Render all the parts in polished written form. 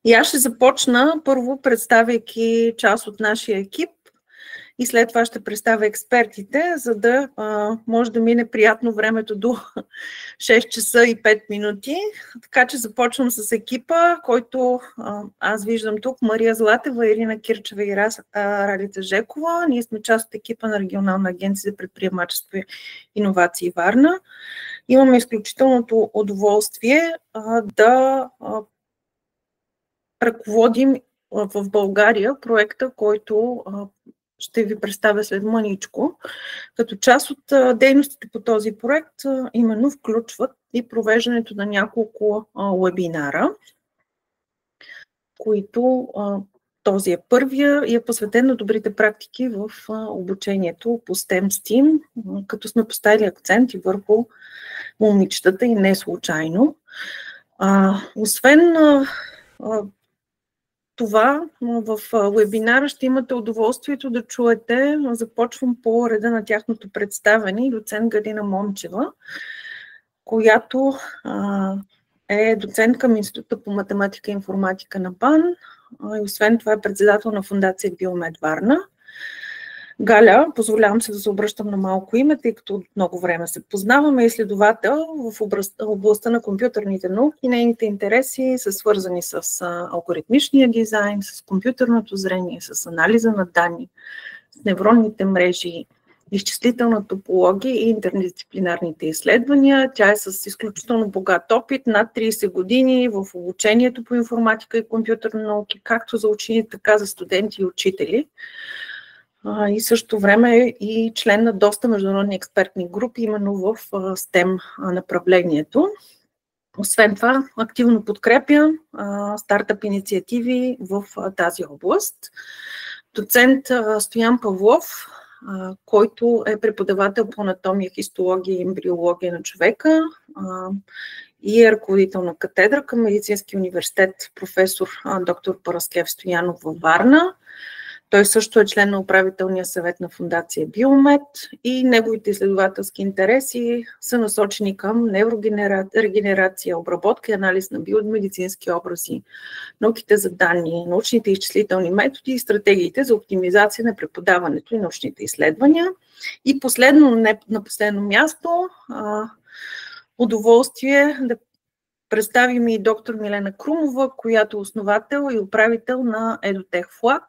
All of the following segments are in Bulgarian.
И аз ще започна първо, представяйки част от нашия екип и след това ще представя експертите, за да може да мине приятно времето до 6 часа и 5 минути. Така че започвам с екипа, който аз виждам тук. Мария Златева, Ирина Кирчева и Ралица Жекова. Ние сме част от екипа на Регионална агенция за предприемачество и иновации Варна. Имаме изключителното удоволствие да ръководим в България проекта, който ще ви представя след мъничко. Като част от дейностите по този проект именно включват и провеждането на няколко вебинара, които този е първия и е посветен на добрите практики в обучението по STEM STEAM, като сме поставили акцент и върху момичетата и не случайно. Освен това, в вебинара ще имате удоволствието да чуете, започвам по реда на тяхното представяне, доцент Галина Момчева, която е доцент към Института по математика и информатика на БАН и освен това е председател на фондация Биомед Варна. Галя, позволявам се да се обръщам на малко име, тъй като от много време се познаваме, изследовател в областта на компютърните науки. Нейните интереси са свързани с алгоритмичния дизайн, с компютърното зрение, с анализа на данни, с невронните мрежи, изчислителна топология и интердисциплинарните изследвания. Тя е с изключително богат опит, над 30 години в обучението по информатика и компютърни науки, както за ученици, така за студенти и учители. И също време е и член на доста международни експертни групи, именно в STEM направлението. Освен това, активно подкрепя стартъп инициативи в тази област. Доцент Стоян Павлов, който е преподавател по анатомия, хистология и ембриология на човека и е ръководител на катедра към Медицинския университет професор доктор Параскев Стоянов във Варна. Той също е член на управителния съвет на фондация Биомед и неговите изследователски интереси са насочени към неврорегенерация, обработка и анализ на биомедицински образи, науките за данни, научните изчислителни методи и стратегиите за оптимизация на преподаването и научните изследвания. И последно, не на последно място, удоволствие да представим и доктор Милена Крумова, която е основател и управител на Edutech Flag,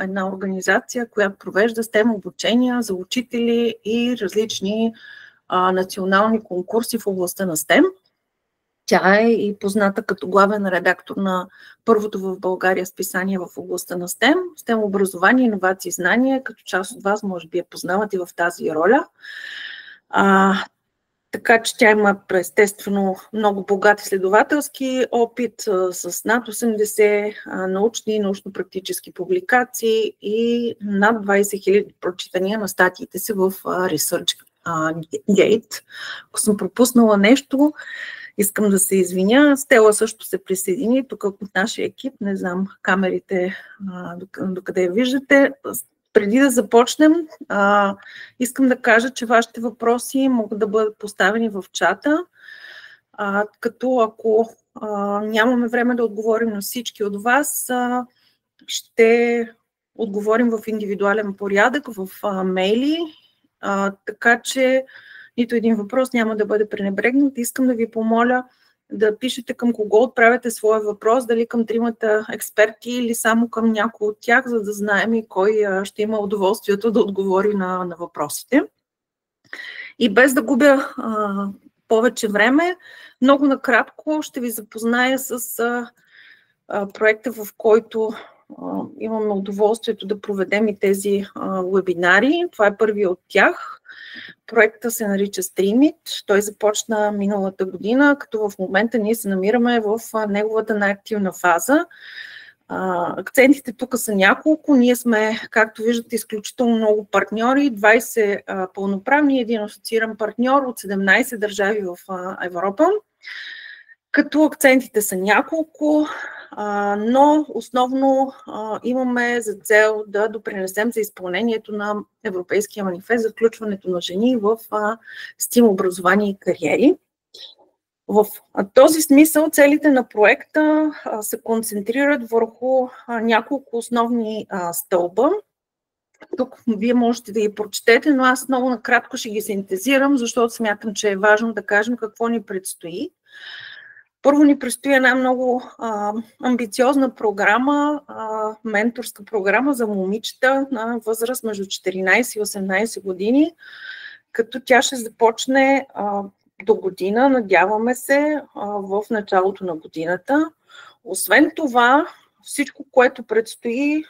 една организация, която провежда STEM обучения за учители и различни национални конкурси в областта на STEM. Тя е и позната като главен редактор на първото в България списание в областта на STEM, STEM образование, иновации и знания, като част от вас може би я познават и в тази роля. Така че тя има естествено много богат изследователски опит с над 80 научни и научно-практически публикации и над 20 000 прочитания на статиите си в ResearchGate. Ако съм пропуснала нещо, искам да се извиня. Стела също се присъедини тук от нашия екип. Не знам камерите докъде я виждате. Преди да започнем, искам да кажа, че вашите въпроси могат да бъдат поставени в чата, като ако нямаме време да отговорим на всички от вас, ще отговорим в индивидуален порядък, в мейли, така че нито един въпрос няма да бъде пренебрегнат. Искам да ви помоля да пишете към кого отправяте своя въпрос, дали към тримата експерти или само към някой от тях, за да знаем и кой ще има удоволствието да отговори на въпросите. И без да губя повече време, много накратко ще ви запозная с проекта, в който имаме удоволствието да проведем и тези вебинари. Това е първият от тях. Проектът се нарича Streamit. Той започна миналата година, като в момента ние се намираме в неговата най-активна фаза. Акцентите тук са няколко. Ние сме, както виждате, изключително много партньори, 20 пълноправни и един асоцииран партньор от 17 държави в Европа. Като акцентите са няколко, но основно имаме за цел да допринесем за изпълнението на Европейския манифест за включването на жени в STEAM образование и кариери. В този смисъл целите на проекта се концентрират върху няколко основни стълба. Тук вие можете да ги прочетете, но аз много накратко ще ги синтезирам, защото смятам, че е важно да кажем какво ни предстои. Първо ни предстои една много амбициозна програма, менторска програма за момичета на възраст между 14 и 18 години, като тя ще започне до година, надяваме се, в началото на годината. Освен това, всичко, което предстои,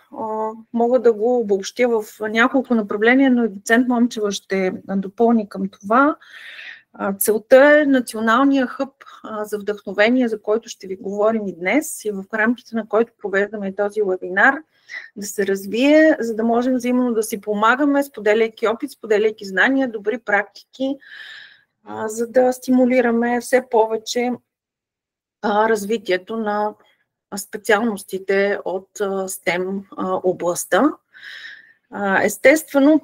мога да го обобщя в няколко направления, но и доцент Момчева ще допълни към това. Целта е националния хъб за вдъхновение, за който ще ви говорим и днес, и в рамките на който провеждаме този вебинар, да се развие, за да можем взаимно да си помагаме, споделяйки опит, споделяйки знания, добри практики, за да стимулираме все повече развитието на специалностите от STEM областта. Естествено,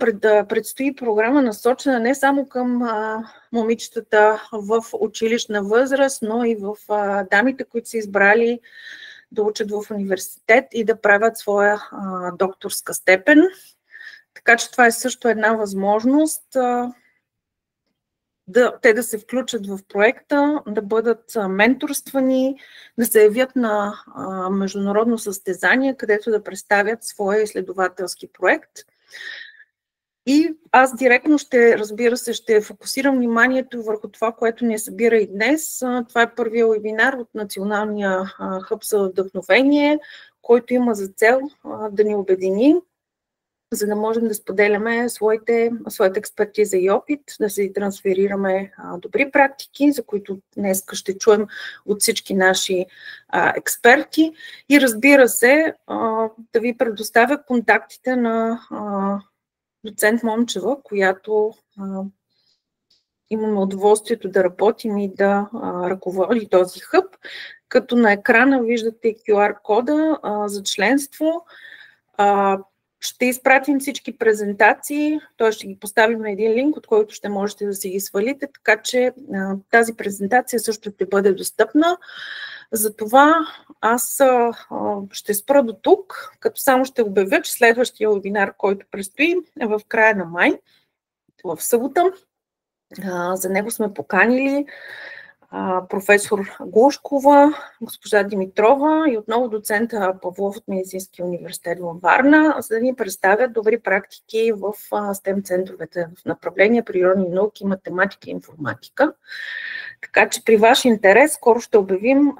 предстои програма насочена не само към момичетата в училищна възраст, но и в дамите, които са избрали да учат в университет и да правят своя докторска степен. Така че това е също една възможност те да се включат в проекта, да бъдат менторствани, да се явят на международно състезание, където да представят своя изследователски проект. И аз директно ще фокусирам вниманието върху това, което ни събира и днес. Това е първият вебинар от Националния хъб за вдъхновение, който има за цел да ни обедини, за да можем да споделяме своята експертиза и опит, да се трансферираме добри практики, за които днес ще чуем от всички наши експерти. И разбира се, да ви предоставя контактите на доцент Момчева, която имаме удоволствието да работим и да ръководи този хъб, като на екрана виждате QR-кода за членство. Ще изпратим всички презентации, т.е. ще ги поставим на един линк, от който ще можете да си ги свалите, така че тази презентация също ще бъде достъпна. Затова аз ще спра до тук, като само ще обявя, че следващия вебинар, който предстои, е в края на май, в събота. За него сме поканили професор Глушкова, госпожа Димитрова и отново доцента Павлов от Медицинския университет във Варна, за да ни представят добри практики в STEM центровете в направления природни науки, математика и информатика. Така че при ваш интерес скоро ще обявим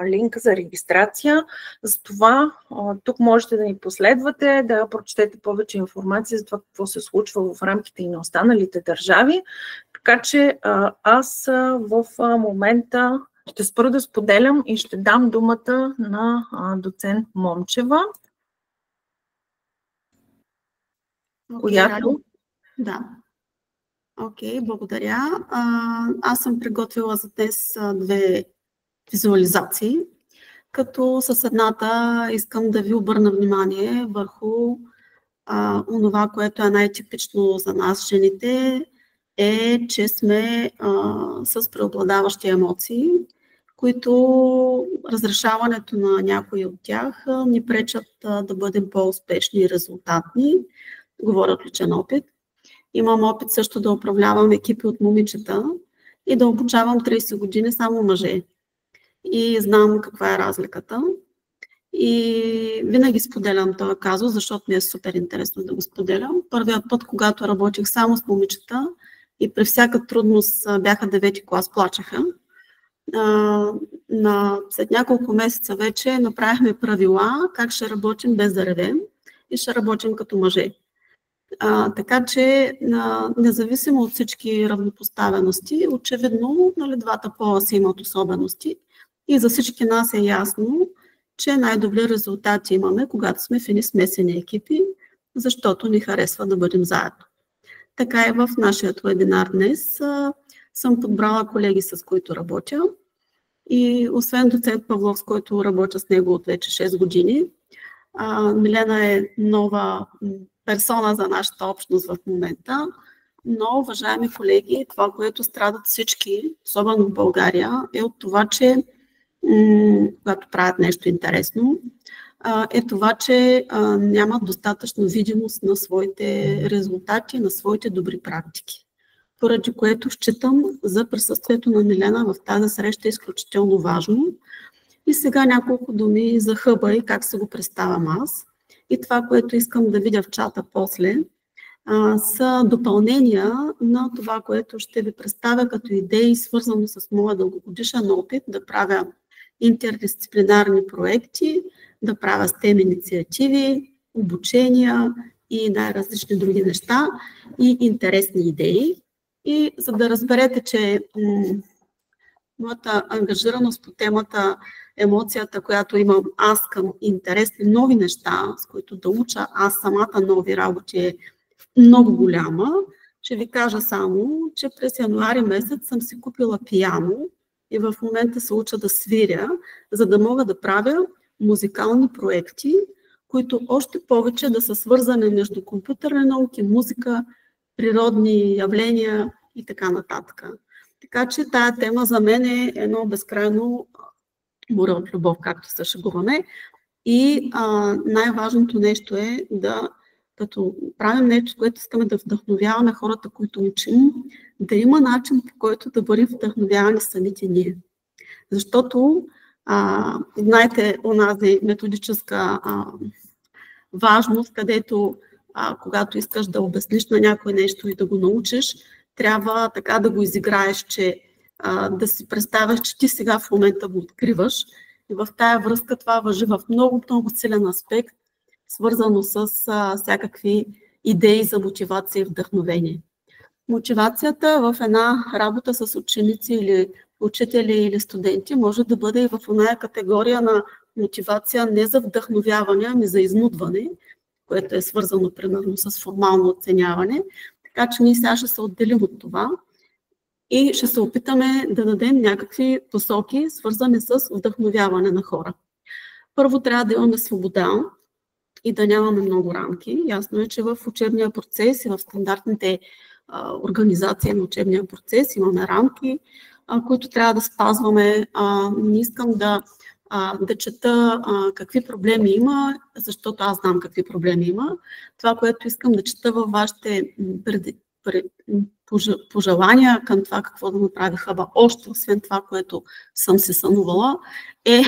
линка за регистрация. Затова тук можете да ни последвате, да прочетете повече информация за това какво се случва в рамките и на останалите държави. Така че аз в момента ще спра да споделям и ще дам думата на доцент Момчева, която... Да. Окей, благодаря. Аз съм приготвила за днес две визуализации, като с едната искам да ви обърна внимание върху онова, което е най-типично за нас, жените, е, че сме с преобладаващи емоции, които разрешаването на някои от тях ни пречат да бъдем по-успешни и резултатни. Говоря от личен опит. Имам опит също да управлявам екипи от момичета и да обучавам 30 години само мъже. И знам каква е разликата. И винаги споделям този казус, защото ми е супер интересно да го споделям. Първият път, когато работих само с момичета и при всяка трудност бяха 9-ти клас, плачеха. След няколко месеца вече направихме правила как ще работим без да ревем и ще работим като мъже. Така че, независимо от всички равнопоставености, очевидно, двата пола си имат особености и за всички нас е ясно, че най-добри резултати имаме, когато сме в едни смесени екипи, защото ни харесва да бъдем заедно. Така и в нашия вебинар днес съм подбрала колеги, с които работя. И освен доцент Павлов, с който работя с него от вече 6 години, Милена е нова персона за нашата общност в момента. Но, уважаеми колеги, това, което страдат всички, особено в България, е от това, че когато правят нещо интересно, е това, че нямат достатъчно видимост на своите резултати, на своите добри практики. Поради което считам за присъствието на Милена в тази среща изключително важно. И сега няколко думи за хъба и как се го представям аз. И това, което искам да видя в чата после, са допълнения на това, което ще ви представя като идеи, свързано с моя дългогодишен опит да правя интердисциплинарни проекти, да правя STEM инициативи, обучения и най-различни други неща и интересни идеи. И за да разберете, че моята ангажираност по темата, емоцията, която имам аз към интересни нови неща, с които да уча аз самата нови работи, е много голяма, ще ви кажа само, че през януари месец съм си купила пиано и в момента се уча да свиря, за да мога да правя музикални проекти, които още повече да са свързани между компютърни науки, музика, природни явления и така нататък. Така че тая тема за мен е едно безкрайно море от любов, както се шегуваме. И най-важното нещо е да, като правим нещо, което искаме да вдъхновяваме хората, които учим, да има начин, по който да бъдем вдъхновявани самите ние. Защото, знаете, онази методическа важност, където когато искаш да обясниш на някой нещо и да го научиш, трябва така да го изиграеш, че да си представяш, че ти сега в момента го откриваш. И в тая връзка това важи в много силен аспект, свързано с всякакви идеи за мотивация и вдъхновение. Мотивацията в една работа с ученици или учители или студенти може да бъде и в оная категория на мотивация не за вдъхновяване, ами за изнудване, което е свързано примерно с формално оценяване. Така че ние сега ще се отделим от това и ще се опитаме да дадем някакви посоки, свързани с вдъхновяване на хора. Първо трябва да имаме свобода и да нямаме много рамки. Ясно е, че в учебния процес и в стандартните организации на учебния процес имаме рамки, които трябва да спазваме. Не искам да чета какви проблеми има, защото аз знам какви проблеми има. Това, което искам да чета във вашите пожелания към това какво да направи хъба, още освен това, което съм се сънувала, е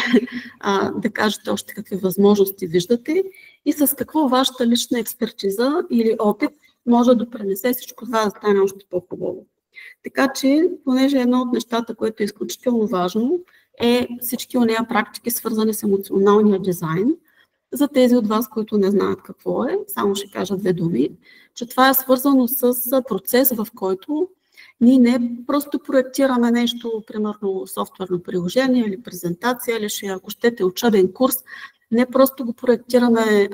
да кажете още какви възможности виждате и с какво вашата лична експертиза или опит може да допринесе всичко това да стане още по-хубаво. Така че, понеже едно от нещата, което е изключително важно, е всички онея практики, свързани с емоционалния дизайн. За тези от вас, които не знаят какво е, само ще кажа две думи, че това е свързано с процес, в който ние не просто проектираме нещо, примерно софтуерно приложение или презентация, или ако щете учебен курс, не просто го проектираме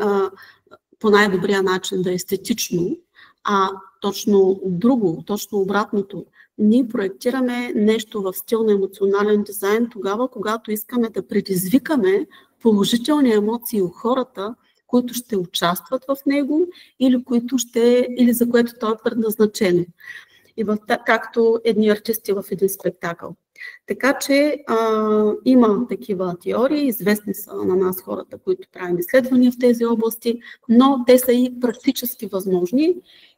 по най-добрия начин да е естетично, а точно друго, точно обратното. Ние проектираме нещо в стил на емоционален дизайн тогава, когато искаме да предизвикаме положителни емоции у хората, които ще участват в него или за което то е предназначено. И както едни артисти в един спектакъл. Така че има такива теории, известни са на нас хората, които правим изследвания в тези области, но те са и практически възможни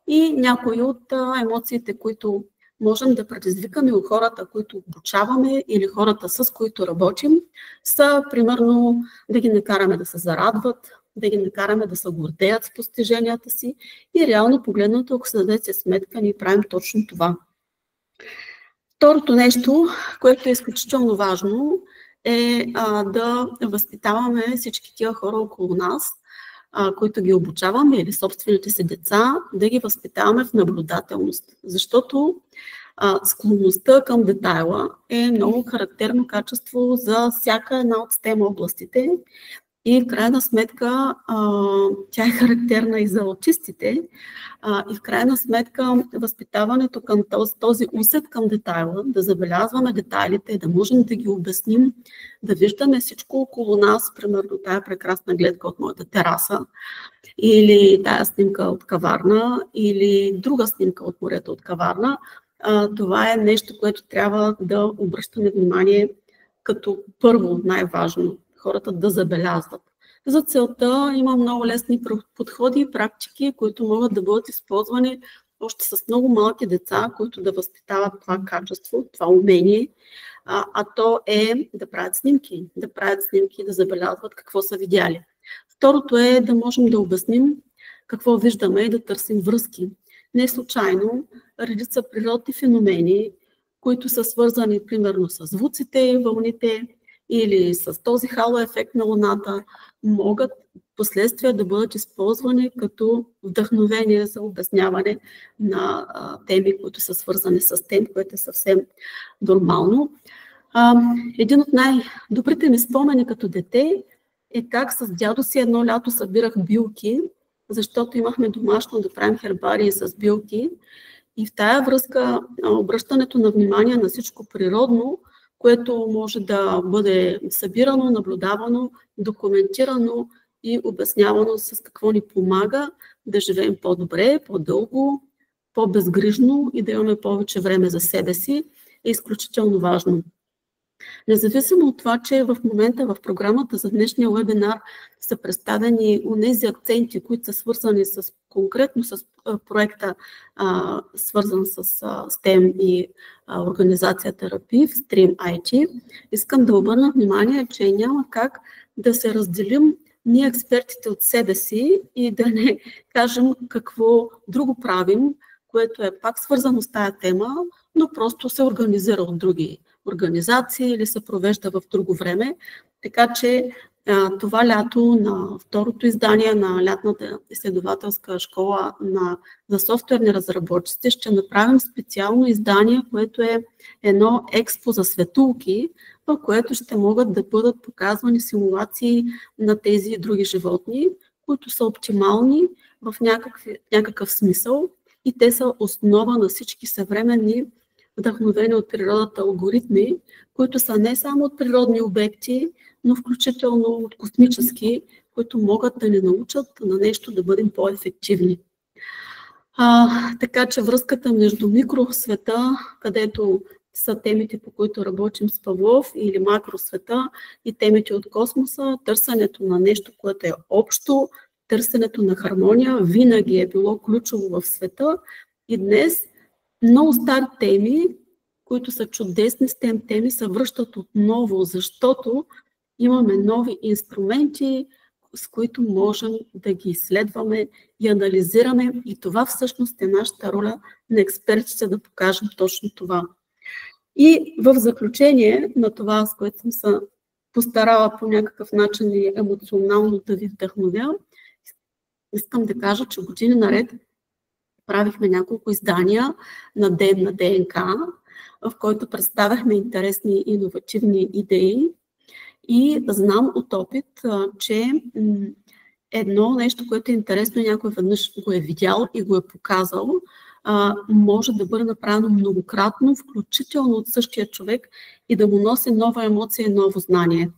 и някои от емоциите, които можем да предизвикаме от хората, които обучаваме или хората, с които работим, са примерно да ги накараме да се зарадват, да ги накараме да се гордеят с постиженията си и реално погледнато, ако се дадете сметка, ние правим точно това. Второто нещо, което е изключително важно, е да възпитаваме всички тия хора около нас, които ги обучаваме или собствените си деца, да ги възпитаваме в наблюдателност. Защото склонността към детайла е много характерно качество за всяка една от STEM областите И в крайна сметка тя е характерна и за аутистите. И в крайна сметка възпитаването към този усет към детайла, да забелязваме детайлите, да можем да ги обясним, да виждаме всичко около нас, примерно тая прекрасна гледка от моята тераса, или тая снимка от Каварна, или друга снимка от морето от Каварна. Това е нещо, което трябва да обръщаме внимание като първо най-важно. Хората да забелязват. За целта има много лесни подходи и практики, които могат да бъдат използвани още с много малки деца, които да възпитават това качество, това умение, а то е да правят снимки, да забелязват какво са видяли. Второто е да можем да обясним какво виждаме и да търсим връзки. Не случайно редица природни феномени, които са свързани примерно с звуците, вълните или с този хало ефект на Луната, могат последствия да бъдат използвани като вдъхновение за обясняване на теми, които са свързани с тем, което е съвсем нормално. Един от най-добрите ми спомени като дете е как с дядо си едно лято събирах билки, защото имахме домашно да правим хербарии с билки. И в тая връзка обръщането на внимание на всичко природно, което може да бъде събирано, наблюдавано, документирано и обяснявано с какво ни помага да живеем по-добре, по-дълго, по-безгрижно и да имаме повече време за себе си, е изключително важно. Независимо от това, че в момента в програмата за днешния вебинар са представени онези акценти, които са свързани конкретно с проекта, свързан с STEM и организацията RAPIV, Stream IT, искам да обърна внимание, че няма как да се разделим ние експертите от себе си и да не кажем какво друго правим, което е пак свързано с тая тема, но просто се организира от други организации или се провежда в друго време. Така че това лято на второто издание на лятната изследователска школа за софтуерни разработчици ще направим специално издание, което е едно експо за светулки, в което ще могат да бъдат показвани симулации на тези и други животни, които са оптимални в някакъв смисъл и те са основа на всички съвременни вдъхновени от природата алгоритми, които са не само от природни обекти, но включително от космически, които могат да ни научат на нещо да бъдем по-ефективни. Така че връзката между микросвета, където са темите, по които работим с Павлов, или макросвета и темите от космоса, търсенето на нещо, което е общо, търсенето на хармония винаги е било ключово в света и днес много стари теми, които са чудесни STEM теми, се връщат отново, защото имаме нови инструменти, с които можем да ги изследваме и анализираме. И това всъщност е нашата роля на експертите да покажем точно това. И в заключение на това, с което съм се постарала по някакъв начин и емоционално да ви вдъхновя, искам да кажа, че години наред правихме няколко издания на Ден на ДНК, в който представяхме интересни иновативни идеи. И знам от опит, че едно нещо, което е интересно и някой веднъж го е видял и го е показал, може да бъде направено многократно, включително от същия човек и да му носи нова емоция и ново знание.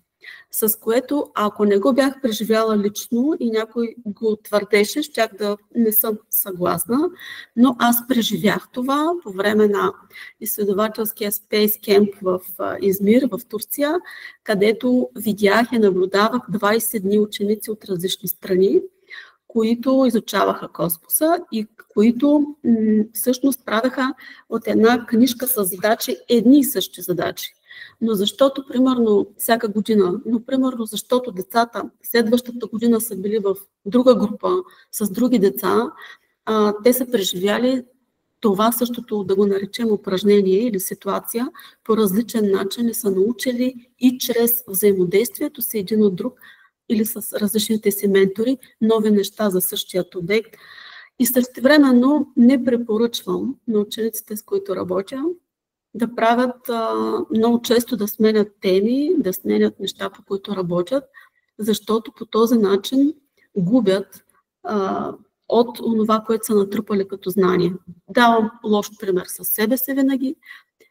С което, ако не го бях преживяла лично и някой го твърдеше, щях да не съм съгласна, но аз преживях това по време на изследователския Space Camp в Измир, в Турция, където видях и наблюдавах 20 дни ученици от различни страни, които изучаваха космоса и които всъщност правеха от една книжка с задачи едни и същи задачи. Но защото, примерно, всяка година, защото децата следващата година са били в друга група с други деца, те са преживяли това същото, да го наречем упражнение или ситуация, по различен начин и са научили и чрез взаимодействието си един от друг или с различните си ментори нови неща за същият обект. И същевременно не препоръчвам на учениците, с които работя, да правят много често да сменят теми, да сменят неща, по които работят, защото по този начин губят от това, което са натрупали като знание. Давам лош пример със себе си винаги.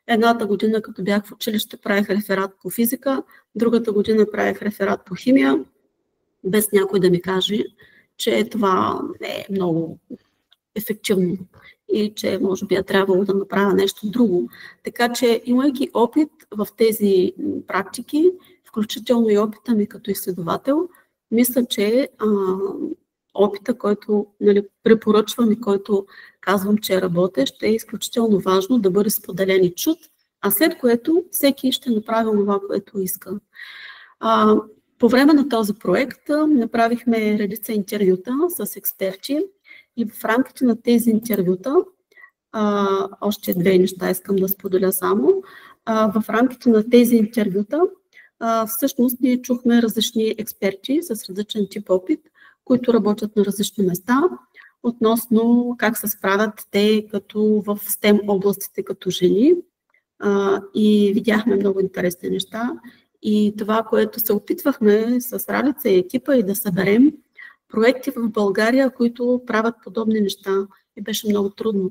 Едната година, като бях в училище, правих реферат по физика, другата година правих реферат по химия, без някой да ми каже, че това не е много ефективно и че може би е трябвало да направя нещо друго. Така че, имайки опит в тези практики, включително и опита ми като изследовател, мисля, че опита, който препоръчвам и който казвам, че е работещ, е изключително важно да бъде споделен и чут, а след което всеки ще направи това, което иска. По време на този проект направихме редица интервюта с експерти и в рамките на тези интервюта, още две неща искам да споделя само, в рамките на тези интервюта всъщност ние чухме различни експерти с различен тип опит, които работят на различни места, относно как се справят те като в STEM областите като жени. И видяхме много интересни неща. И това, което се опитвахме с Ралица и екипа, и да съберем проекти в България, които правят подобни неща. И беше много трудно.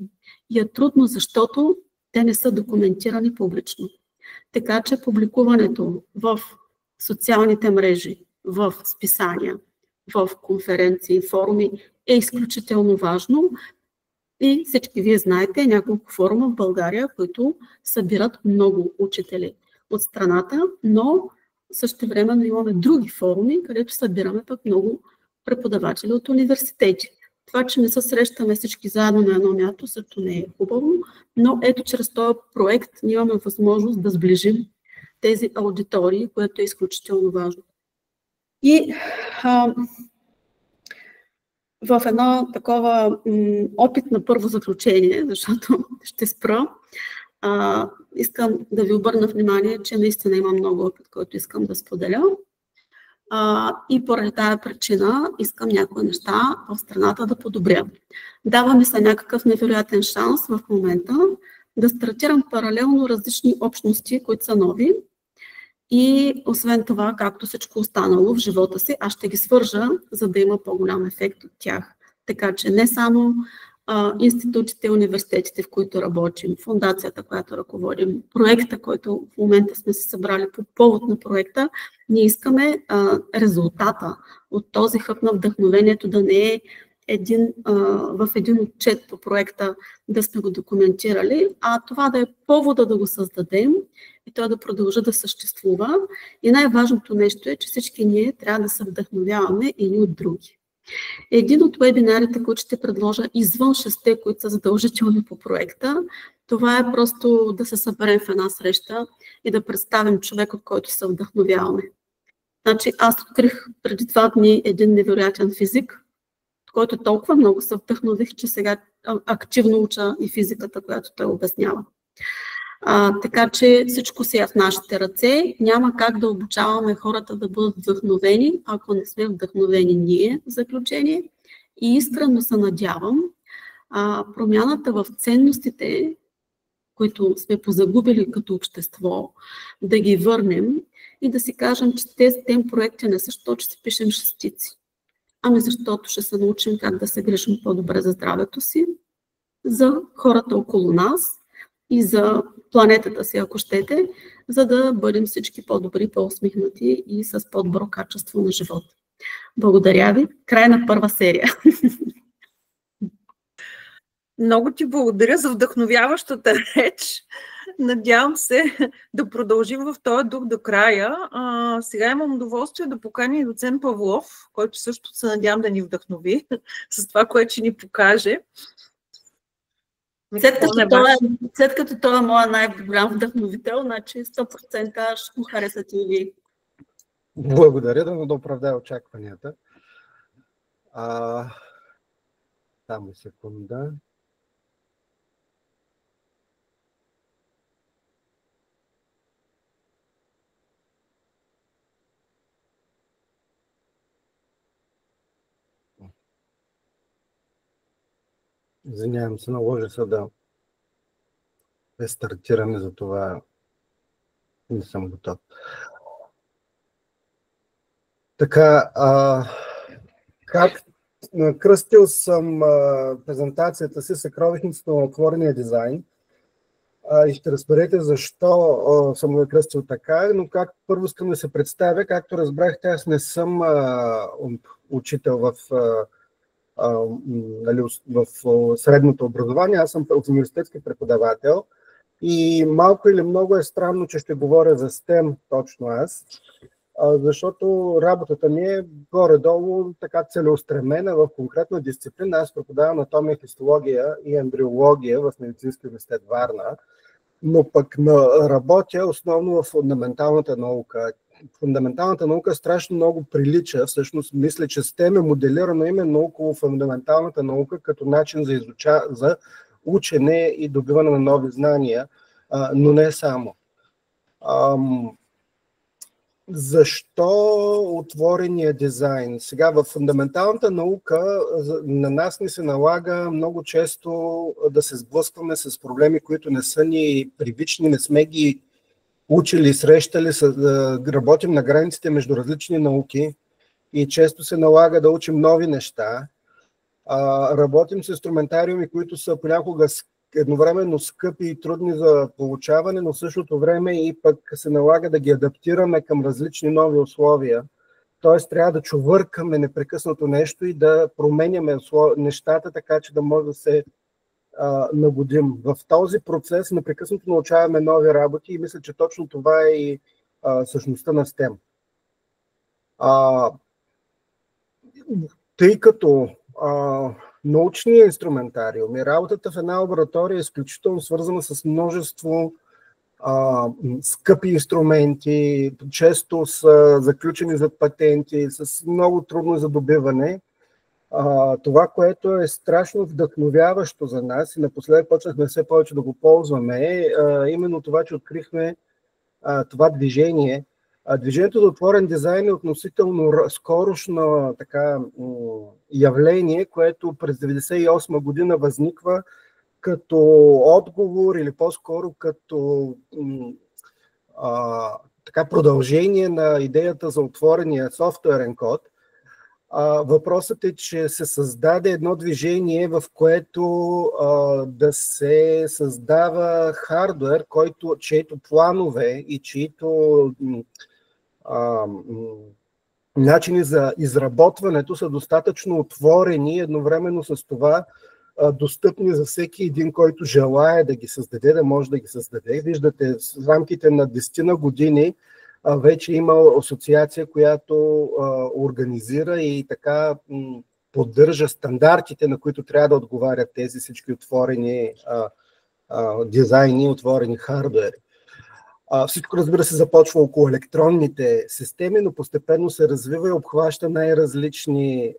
И е трудно, защото те не са документирани публично. Така че публикуването в социалните мрежи, в списания, в конференции, форуми е изключително важно. И всички вие знаете няколко форума в България, които събират много учители от страната, но същевременно имаме други форуми, където събираме пък много преподаватели от университети. Това, че не се срещаме всички заедно на едно място, също не е хубаво, но ето чрез този проект ние имаме възможност да сближим тези аудитории, което е изключително важно. И в едно такова опит на първо заключение, защото ще спра, искам да ви обърна внимание, че наистина има много опит, който искам да споделя. И поради тази причина искам някои неща в страната да подобря. Дава ми се някакъв невероятен шанс в момента да стартирам паралелно различни общности, които са нови. И освен това, както всичко останало в живота си, аз ще ги свържа, за да има по-голям ефект от тях. Така че не само институтите, университетите, в които работим, фундацията, която ръководим, проекта, който в момента сме се събрали по повод на проекта, ние искаме резултата от този хъб на вдъхновението да не е в един отчет по проекта да сме го документирали, а това да е повода да го създадем и той да продължи да съществува. И най-важното нещо е, че всички ние трябва да се вдъхновяваме едни от други. Един от вебинарите, които ще предложа извън 6, които са задължителни по проекта, това е просто да се съберем в една среща и да представим човек, от който се вдъхновяваме. Значи, аз открих преди 2 дни един невероятен физик, който толкова много се вдъхнових, че сега активно уча и физиката, която той обяснява. Така че всичко си е в нашите ръце. Няма как да обучаваме хората да бъдат вдъхновени, ако не сме вдъхновени ние, в заключение. И искрено се надявам промяната в ценностите, които сме позагубили като общество, да ги върнем и да си кажем, че тези проекти не са, защото ще си пишем шестици, ами защото ще се научим как да се грижим по-добре за здравето си, за хората около нас и за планетата си, ако щете, за да бъдем всички по-добри, по-усмихнати и с по-добро качество на живот. Благодаря ви. Край на първа серия. Много ти благодаря за вдъхновяващата реч. Надявам се да продължим в този дух до края. Сега имам удоволствие да поканя и доцент Павлов, който също се надявам да ни вдъхнови с това, което ще ни покаже. След като той е моят най-голям вдъхновител, значи 100% ще му харесат и ви. Благодаря, да му да оправдая очакванията. Само секунда. Извинявам се, наложи се да рестартираме, за това не съм готов. Така, как кръстил съм презентацията си съкровищницата на отворения дизайн и ще разберете защо съм го кръстил така, но как първо искам да се представя, както разбрахте, аз не съм учител в средното образование, аз съм университетски преподавател и малко или много е странно, че ще говоря за STEM точно аз, защото работата ми е горе-долу така целеустремена в конкретна дисциплина. Аз преподавам анатомия, хистология и ембриология в Медицинския университет Варна, но пък работя основно в фундаменталната наука. Фундаменталната наука страшно много прилича, всъщност мисля, че STEM е моделирано именно около фундаменталната наука като начин за учене и добиване на нови знания, но не само. Защо отворения дизайн? Сега в фундаменталната наука на нас ни се налага много често да се сблъскваме с проблеми, които не са ни привични, не сме ги учили, срещали, работим на границите между различни науки и често се налага да учим нови неща. Работим с инструментариуми, които са понякога едновременно скъпи и трудни за получаване, но в същото време и пък се налага да ги адаптираме към различни нови условия. Тоест трябва да чувъркаме непрекъснато нещо и да променяме нещата, така че да може да се нагодим. В този процес непрекъснато научаваме нови работи и мисля, че точно това е и същността на STEM. Тъй като научният инструментариум и работата в една лаборатория е изключително свързана с множество скъпи инструменти, често са заключени за патенти, с много трудно за добиване. Това, което е страшно вдъхновяващо за нас и напоследък почнахме все повече да го ползваме, е именно това, че открихме това движение. Движението за отворен дизайн е относително скорошно явление, което през 1998 година възниква като отговор или по-скоро като продължение на идеята за отворения софтуерен код. Въпросът е, че се създаде едно движение, в което да се създава хардуер, чието планове и чието начини за изработването са достатъчно отворени, едновременно с това достъпни за всеки един, който желае да ги създаде, да може да ги създаде. Виждате, в рамките на 10 години вече има асоциация, която организира и така поддържа стандартите, на които трябва да отговарят тези всички отворени дизайни, отворени хардуери. Всичко, разбира се, започва около електронните системи, но постепенно се развива и обхваща най-различни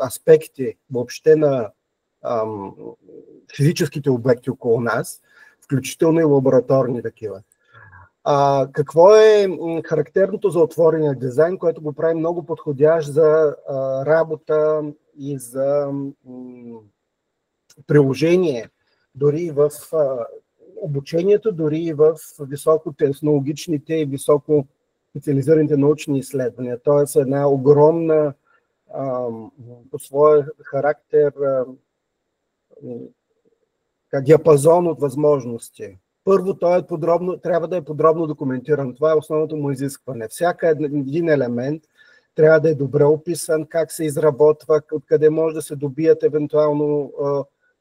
аспекти въобще на физическите обекти около нас, включително и лабораторни такива. Какво е характерното за отворения дизайн, което го прави много подходящ за работа и за приложение, дори в обучението, дори и в високотехнологичните и високо специализираните научни изследвания. Тоест една огромна по своя характер диапазон от възможности. Първо, той трябва да е подробно документиран. Това е основното му изискване. Всяка един елемент трябва да е добре описан, как се изработва, откъде може да се добият евентуално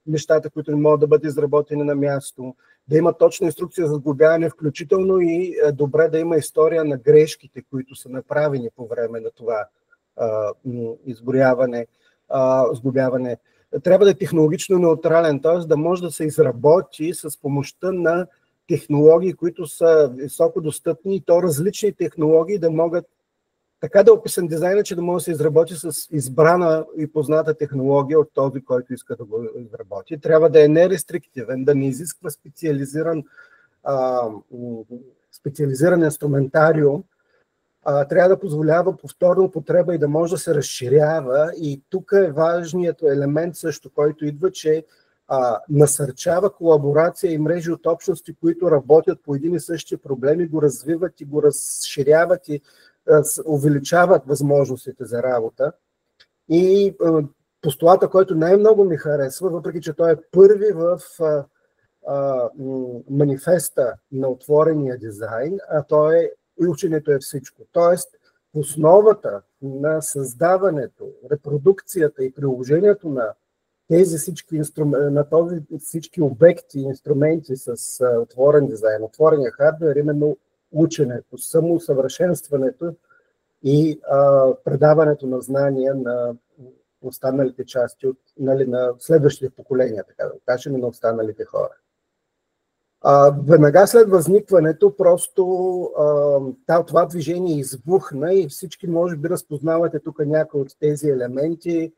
нещата, които не могат да бъдат изработени на място. Да има точна инструкция за сглобяване, включително и добре да има история на грешките, които са направени по време на това сглобяване. Трябва да е технологично неутрален, т.е. да може да се изработи с помощта на технологии, които са високо достъпни, и то различни технологии да могат така да описан дизайна, че да може да се изработи с избрана и позната технология от този, който иска да го изработи. Трябва да е нерестриктивен, да не изисква специализиран инструментариум. Трябва да позволява повторна употреба и да може да се разширява. И тук е важният елемент също, който идва, че насърчава колаборация и мрежи от общности, които работят по един и същи проблеми, го развиват и го разширяват и увеличават възможностите за работа. И постулата, който най-много ми харесва, въпреки че той е първи в манифеста на отворения дизайн, а то е и ученето е всичко. Тоест, в основата на създаването, репродукцията и приложението на тези всички обекти, инструменти с отворен дизайн, отворения хардуер, именно ученето, самоусъвършенстването и предаването на знания на останалите части, на следващите поколения, така да кажем, на останалите хора. Веднага след възникването, просто това движение избухна и всички може би разпознавате тук някои от тези елементи.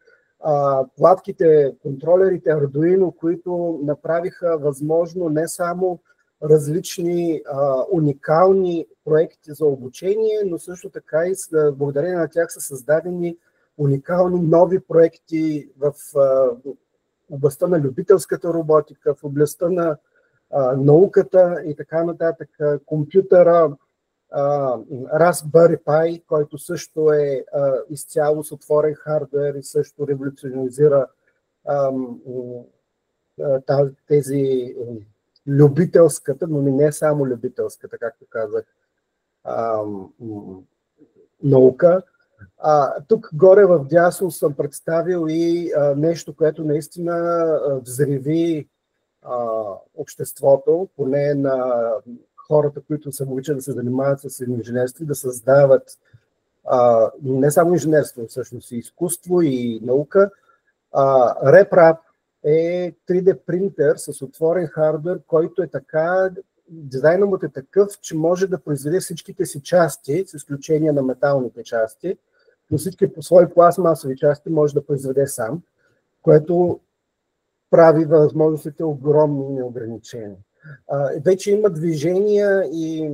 Платките, контролерите Arduino, които направиха възможно не само различни уникални проекти за обучение, но също така и благодарение на тях са създадени уникални нови проекти в областта на любителската роботика, в областта на науката и така нататък. Компютъра Raspberry Pi, който също е изцяло с отворен хардуер и също революционизира тези любителската, но не само любителската, както казах, наука. Тук горе в дясно съм представил и нещо, което наистина взриви обществото, поне на хората, които се обичат да се занимават с инженерство, да създават не само инженерство, всъщност и изкуство и наука. RepRap е 3D принтер с отворен хардуер, който е така, дизайнът му е такъв, че може да произведе всичките си части, с изключение на металните части, но всички по свои пластмасови части може да произведе сам, което прави възможностите огромни и неограничени. Вече има движения и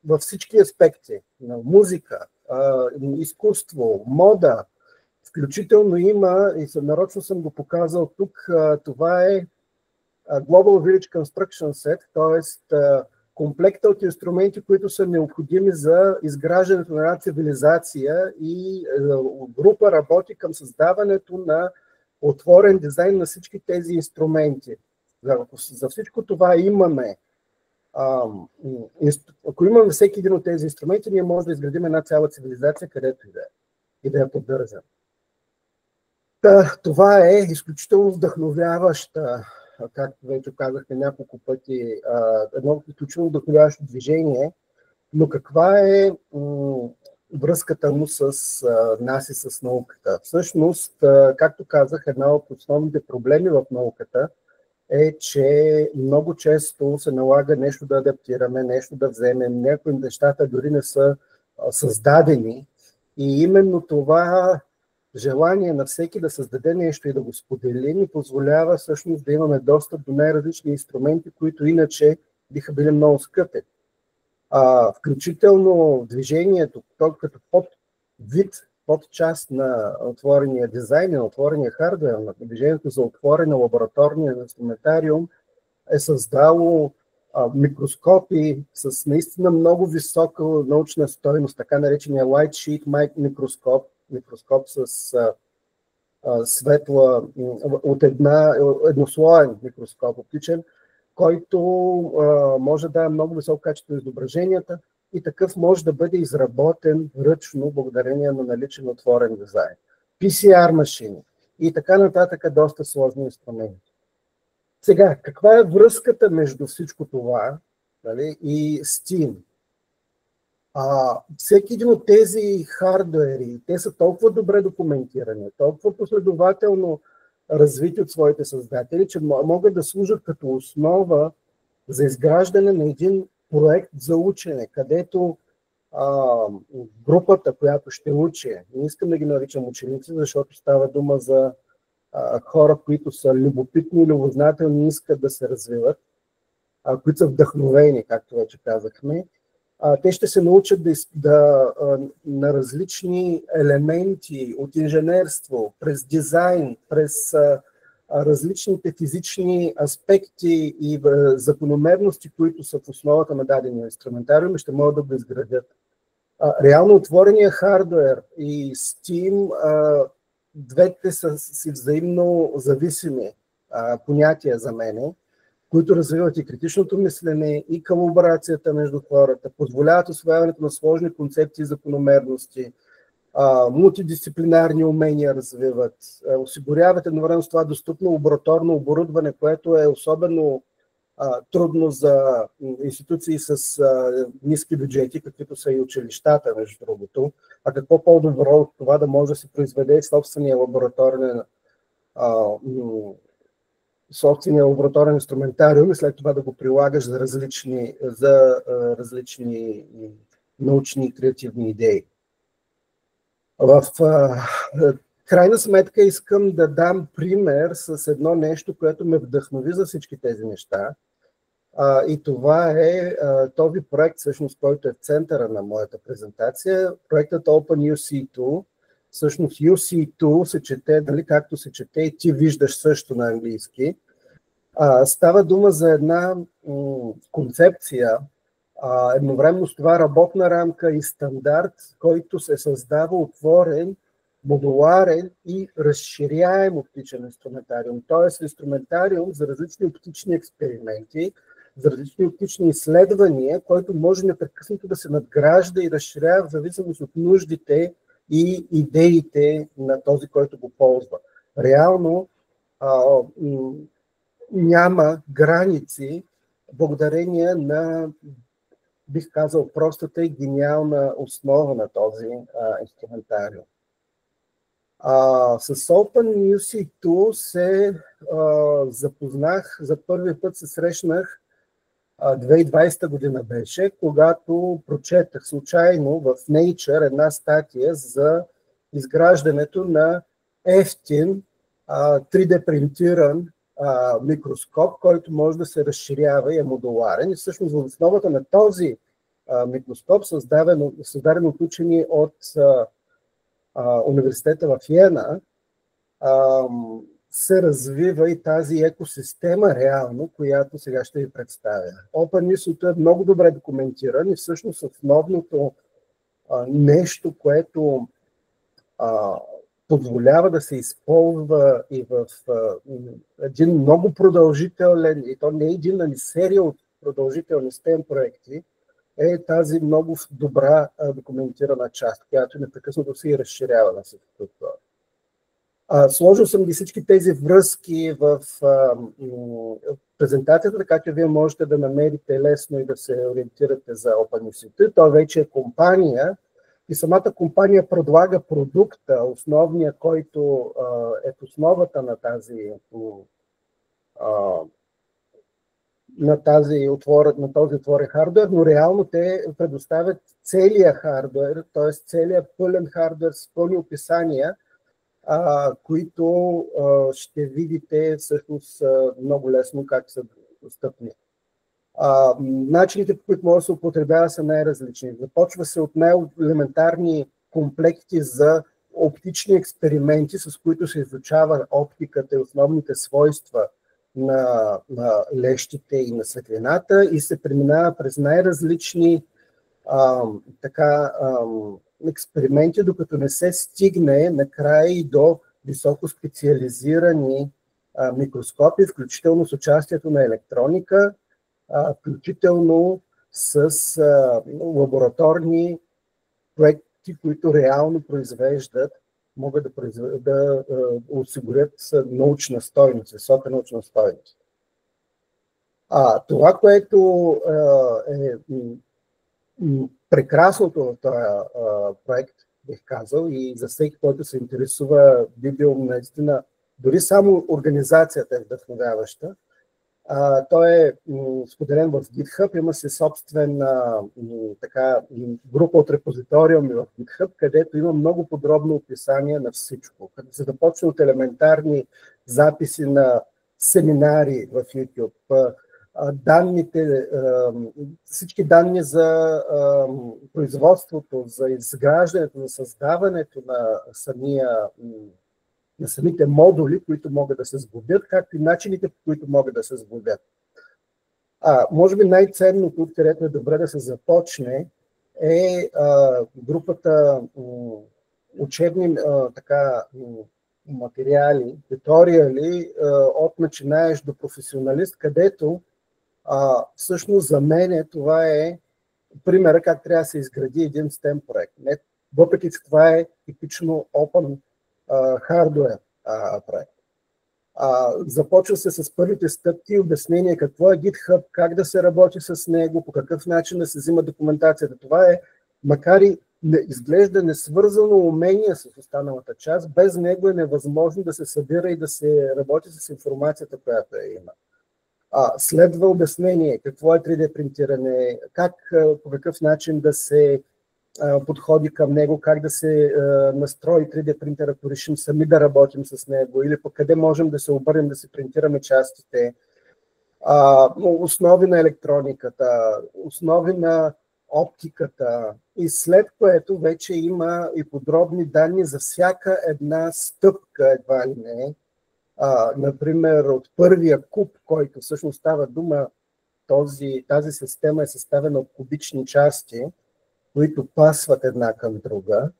във всички аспекти на музика, изкуство, мода, включително има, и нарочно съм го показал тук, това е Global Village Construction Set, т.е. комплекта от инструменти, които са необходими за изграждането на една цивилизация, и група работи към създаването на отворен дизайн на всички тези инструменти. За всичко това имаме, ако имаме всеки един от тези инструменти, ние можем да изградим една цяла цивилизация, където и да я поддържаме. Това е изключително вдъхновяваща, както вече казахме няколко пъти, едно изключително вдъхновяващо движение, но каква е връзката му с нас и с науката? Всъщност, както казах, една от основните проблеми в науката е, че много често се налага нещо да адаптираме, нещо да вземем, някои нещата дори не са създадени, и именно това желание на всеки да създаде нещо и да го сподели ни позволява всъщност да имаме достъп до най-различни инструменти, които иначе биха били много скъпи. Включително движението, като подчаст на отворения дизайн, на отворения хардуер, на движението за отворена лабораторния инструментариум е създало микроскопи с наистина много висока научна стойност, така наречения Light Sheet микроскоп, микроскоп с светла, от еднослоен микроскоп оптичен, който може да дава много високо качество на изображенията, и такъв може да бъде изработен ръчно благодарение на наличен отворен дизайн. PCR машини и така нататък, доста сложни инструменти. Сега, каква е връзката между всичко това, нали, и Steam? Всеки един от тези хардуери, те са толкова добре документирани, толкова последователно развити от своите създатели, че могат да служат като основа за изграждане на един проект за учене, където групата, която ще учи, не искам да ги наричам ученици, защото става дума за хора, които са любопитни и любознателни, искат да се развиват, които са вдъхновени, както вече казахме. Те ще се научат на различни елементи от инженерство, през дизайн, през различните физични аспекти и закономерности, които са в основата на дадения инструментариум, и ще могат да го изградят. Реално отворения хардуер и Steam, двете са си взаимно зависими понятия за мене, които развиват и критичното мислене, и колаборацията между хората, позволяват усвояването на сложни концепции и закономерности, мултидисциплинарни умения развиват, осигуряват едновременно с това достъпно лабораторно оборудване, което е особено трудно за институции с ниски бюджети, каквито са и училищата, между другото. А какво по-добро от това да може да се произведе собствения лабораторен инструментариум и след това да го прилагаш за различни научни и креативни идеи. В крайна сметка искам да дам пример с едно нещо, което ме вдъхнови за всички тези неща. И това е този проект, всъщност, който е в центъра на моята презентация, проектът OpenUC2. Всъщност UC2 се чете, нали, както се чете и ти виждаш също на английски. Става дума за една концепция, едновременно с това работна рамка и стандарт, който се създава отворен, модуларен и разширяем оптичен инструментариум. Т.е. инструментариум за различни оптични експерименти, за различни оптични изследвания, който може непрекъснато да се надгражда и разширява в зависимост от нуждите и идеите на този, който го ползва. Реално няма граници благодарение на, бих казал, простата и гениална основа на този инструментариум. С OpenUC2 се запознах, за първи път се срещнах 2020 година беше, когато прочетах случайно в Nature една статия за изграждането на ефтин 3D принтиран микроскоп, който може да се разширява и е модуларен. И всъщност в основата на този микроскоп, създаден от учени от университета в Йена, се развива и тази екосистема реално, която сега ще ви представя. OpenUC2 е много добре документиран и всъщност основното нещо, което позволява да се използва и в един много продължителен, и то не е един, ами серия от продължителни STEM проекти, е тази много добра документирана част, която непрекъснато се и разширява на всичко това. Сложил съм ги всички тези връзки в презентацията, така че вие можете да намерите лесно и да се ориентирате за OpenUC2. Той вече е компания и самата компания предлага продукта, основния, който е в основата на този отворен хардуер, но реално те предоставят целия хардуер, т.е. целият пълен хардуер с пълни описания, които ще видите всъщност много лесно как са достъпни. Начините, по които може да се употребява, са най-различни. Започва се от най-елементарни комплекти за оптични експерименти, с които се изучава оптиката и основните свойства на лещите и на светлината и се преминава през най-различни експерименти, докато не се стигне накрая и до високо специализирани микроскопи, включително с участието на електроника, включително с лабораторни проекти, които реално произвеждат, могат да осигурят научна стойност, висока научна стойност. Това, което е прекрасното в този проект, бих казал, и за всеки, който се интересува, би бил наистина, дори само организацията е вдъхновяваща. Той е споделен в GitHub, има си собствена група от репозиториуми в GitHub, където има много подробно описание на всичко. Като се започне от елементарни записи на семинари в YouTube, всички данни за производството, за изграждането, за създаването на самите модули, които могат да се сглобят, както и начините, по които могат да се сглобят. Може би най-ценното, откъдето е добре да се започне, е групата учебни материали, туториали от начинаеш до професионалист, където всъщност за мен това е примера как трябва да се изгради един STEM проект. Въпреки че това е типично open hardware проект. Започва се с първите стъпки, обяснение какво е GitHub, как да се работи с него, по какъв начин да се взима документацията. Това е, макар и изглежда несвързано умение с останалата част, без него е невъзможно да се събира и да се работи с информацията, която има. Следва обяснение какво е 3D принтиране, по какъв начин да се подходи към него, как да се настрои 3D принтер, ако решим сами да работим с него, или по къде можем да се обърнем да си принтираме частите, основи на електрониката, основи на оптиката, и след което вече има и подробни данни за всяка една стъпка, едва ли не. Например, от първия куб, който всъщност става дума, тази система е съставена от кубични части, които пасват една към друга.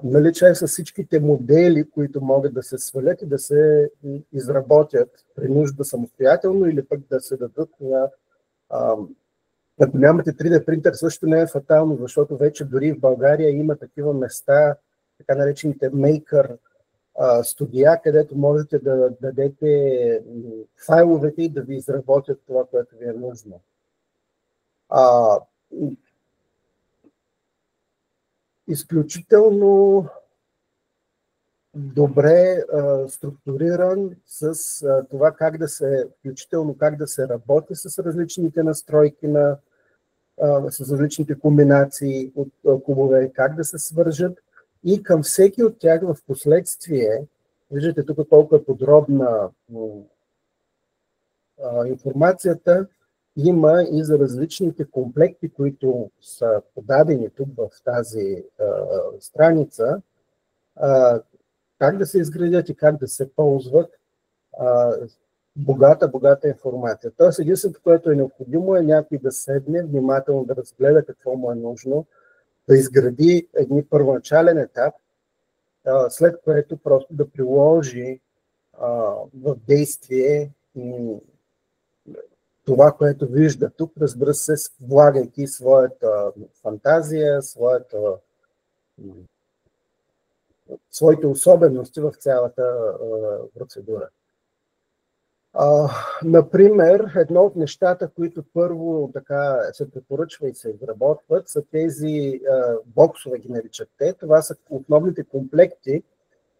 Налича е с всичките модели, които могат да се свалят и да се изработят при нужда самостоятелно, или пък да се дадат на... Ако нямате 3D принтер, също не е фатално, защото вече дори в България има такива места, така наречените maker студия, където можете да дадете файловете и да ви изработят това, което ви е нужно. Изключително добре структуриран с това включително как да се работи с различните настройки с различните комбинации от кубове, как да се свържат, и към всеки от тях в последствие, виждате тук толкова подробна информацията, има и за различните комплекти, които са подадени тук в тази страница, как да се изградят и как да се ползват. Богата информация. Тоест, единственото, което е необходимо, е някой да седне, внимателно да разгледа какво му е нужно, да изгради един първоначален етап, след което просто да приложи в действие това, което вижда тук, разбира се, влагайки своята фантазия, своите особености в цялата процедура. Например, едно от нещата, които първо така се препоръчва и се изработват, са тези боксове, ги наричат те. Това са основните комплекти,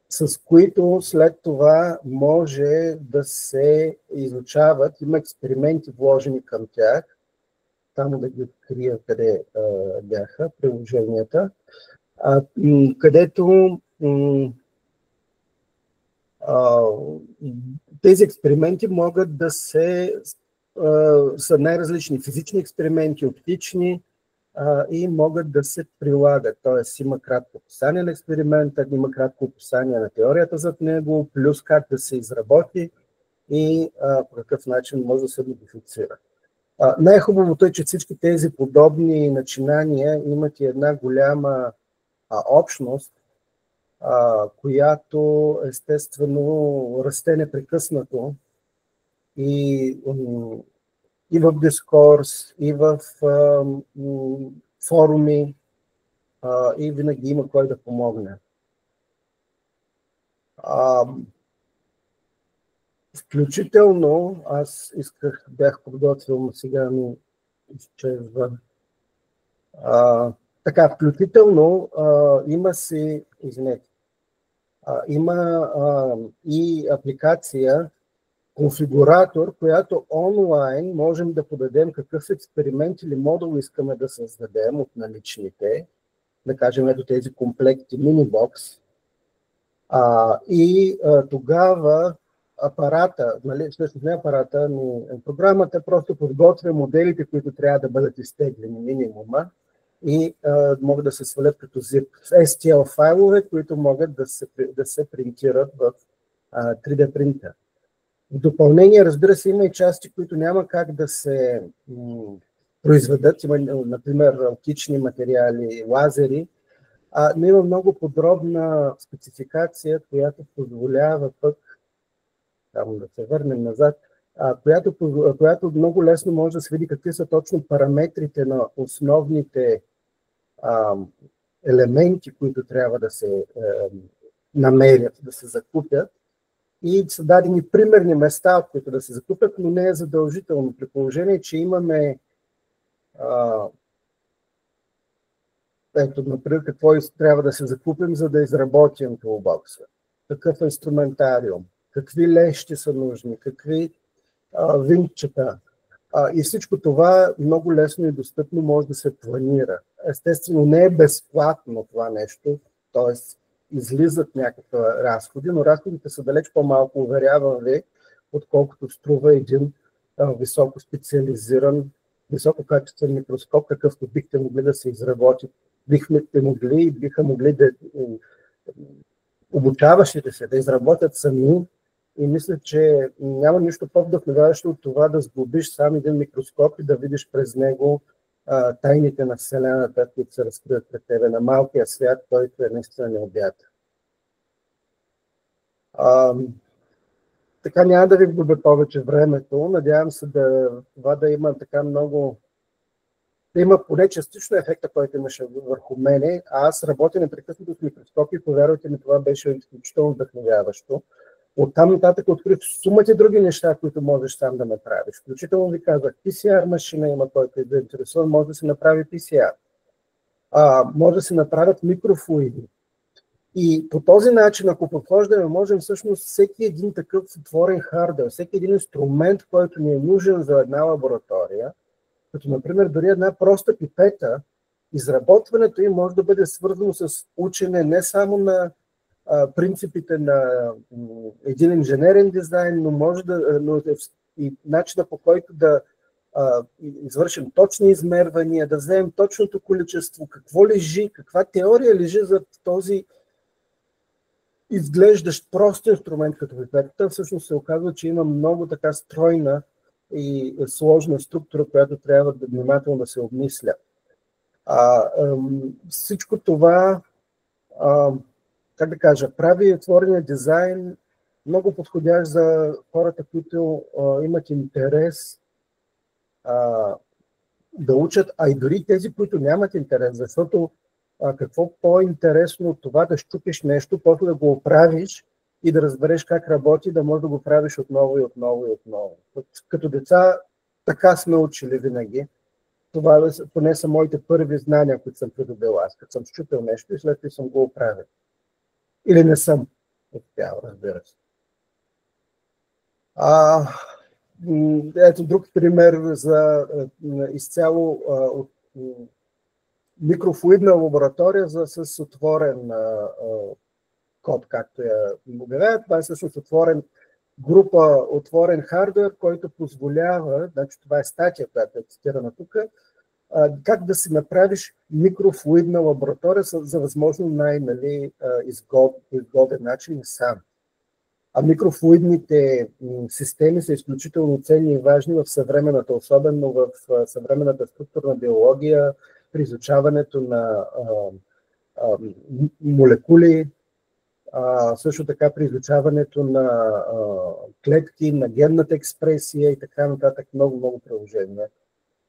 с които след това може да се изучават. Има експерименти вложени към тях. Само да ги открия къде бяха приложенията, където тези експерименти могат да са най-различни физични експерименти, оптични, и могат да се прилагат. Тоест има кратко описание на експеримента, има кратко описание на теорията зад него, плюс как да се изработи и по какъв начин може да се модифицира. Най-хубавото е, че всички тези подобни начинания имат и една голяма общност, която естествено расте непрекъснато и в дискурс, и в форуми, и винаги има кой да помогне. Включително, аз бях подготвил, но сега ми изчезва. Така, включително има и апликация, конфигуратор, която онлайн можем да подадем какъв експеримент или модул искаме да създадем от наличните, да кажем ето тези комплекти Minibox, и тогава апарата, всъщност не апарата, но програмата просто подготвя моделите, които трябва да бъдат изтеглени, минимума, и могат да се свалят като zip STL файлове, които могат да се принтират в 3D принтер. В допълнение, разбира се, има и части, които няма как да се произведат. Има, например, оптични материали, лазери, но има много подробна спецификация, която позволява пък, само да се върнем назад, която много лесно може да се види какви са точно параметрите на основните елементи, които трябва да се намерят, да се закупят. И са дадени примерни места, от които да се закупят, но не е задължително. При положение, че имаме ето, например, какво трябва да се закупим, за да изработим toolbox. Какъв инструментариум, какви лещи са нужни, какви винтчета. И всичко това много лесно и достъпно може да се планира. Естествено, не е безплатно това нещо, т.е. излизат някакви разходи, но разходите са далеч по-малко, уверявам ви, отколкото струва един високо специализиран, висококачествен микроскоп, какъвто бихте могли да се изработи. Биха могли да обучаващите се да изработят сами. И мисля, че няма нищо по-вдъхновяващо от това да сглобиш сам един микроскоп и да видиш през него тайните на Вселената, които се разкриват пред тебе, на малкия свят, който е наистина необятен. Така няма да ви губя повече времето. Надявам се това да има така много... Да има поне частично ефекта, който имаше върху мене. Аз работя непрекъснато с микроскопи, повярвайте ми, това беше изключително вдъхновяващо. Оттам нататък открих сумата други неща, които можеш сам да направиш. Включително ви казах, PCR машина има, който е заинтересован, може да се направи PCR. Може да се направят микрофлуиди. И по този начин, ако подхождаме, можем всъщност всеки един такъв отворен хардвер, всеки един инструмент, който ни е нужен за една лаборатория, като например дори една проста пипета, изработването им може да бъде свързано с учене не само на принципите на един инженерен дизайн, но може и начина, по който да извършим точни измервания, да вземем точното количество, какво лежи, каква теория лежи за този изглеждащ прост инструмент като пипетата. Всъщност се оказва, че има много така стройна и сложна структура, която трябва да внимателно да се обмисля. Всичко това как да кажа, прави отворения дизайн много подходящ за хората, които имат интерес да учат, а и дори тези, които нямат интерес, защото какво по-интересно от това да щупиш нещо, после да го оправиш и да разбереш как работи, да можеш да го правиш отново и отново и отново. Като деца така сме учили винаги. Това поне са моите първи знания, които съм придобил аз, като съм щупил нещо и след това съм го оправил. Или не съм успял, разбира се. Ето друг пример за изцяло микрофлуидна лаборатория с отворен код, както я обявяват. Това е всъщност отворен хардвер, който позволява, значи това е статия, която е цитирана тук, как да си направиш микрофлуидна лаборатория за възможно най-изгоден начин сам. Микрофлуидните системи са изключително ценни и важни в съвременната, особено в съвременната структурна биология, при изучаването на молекули, също така при изучаването на клетки, на генната експресия и така нататък. Много приложения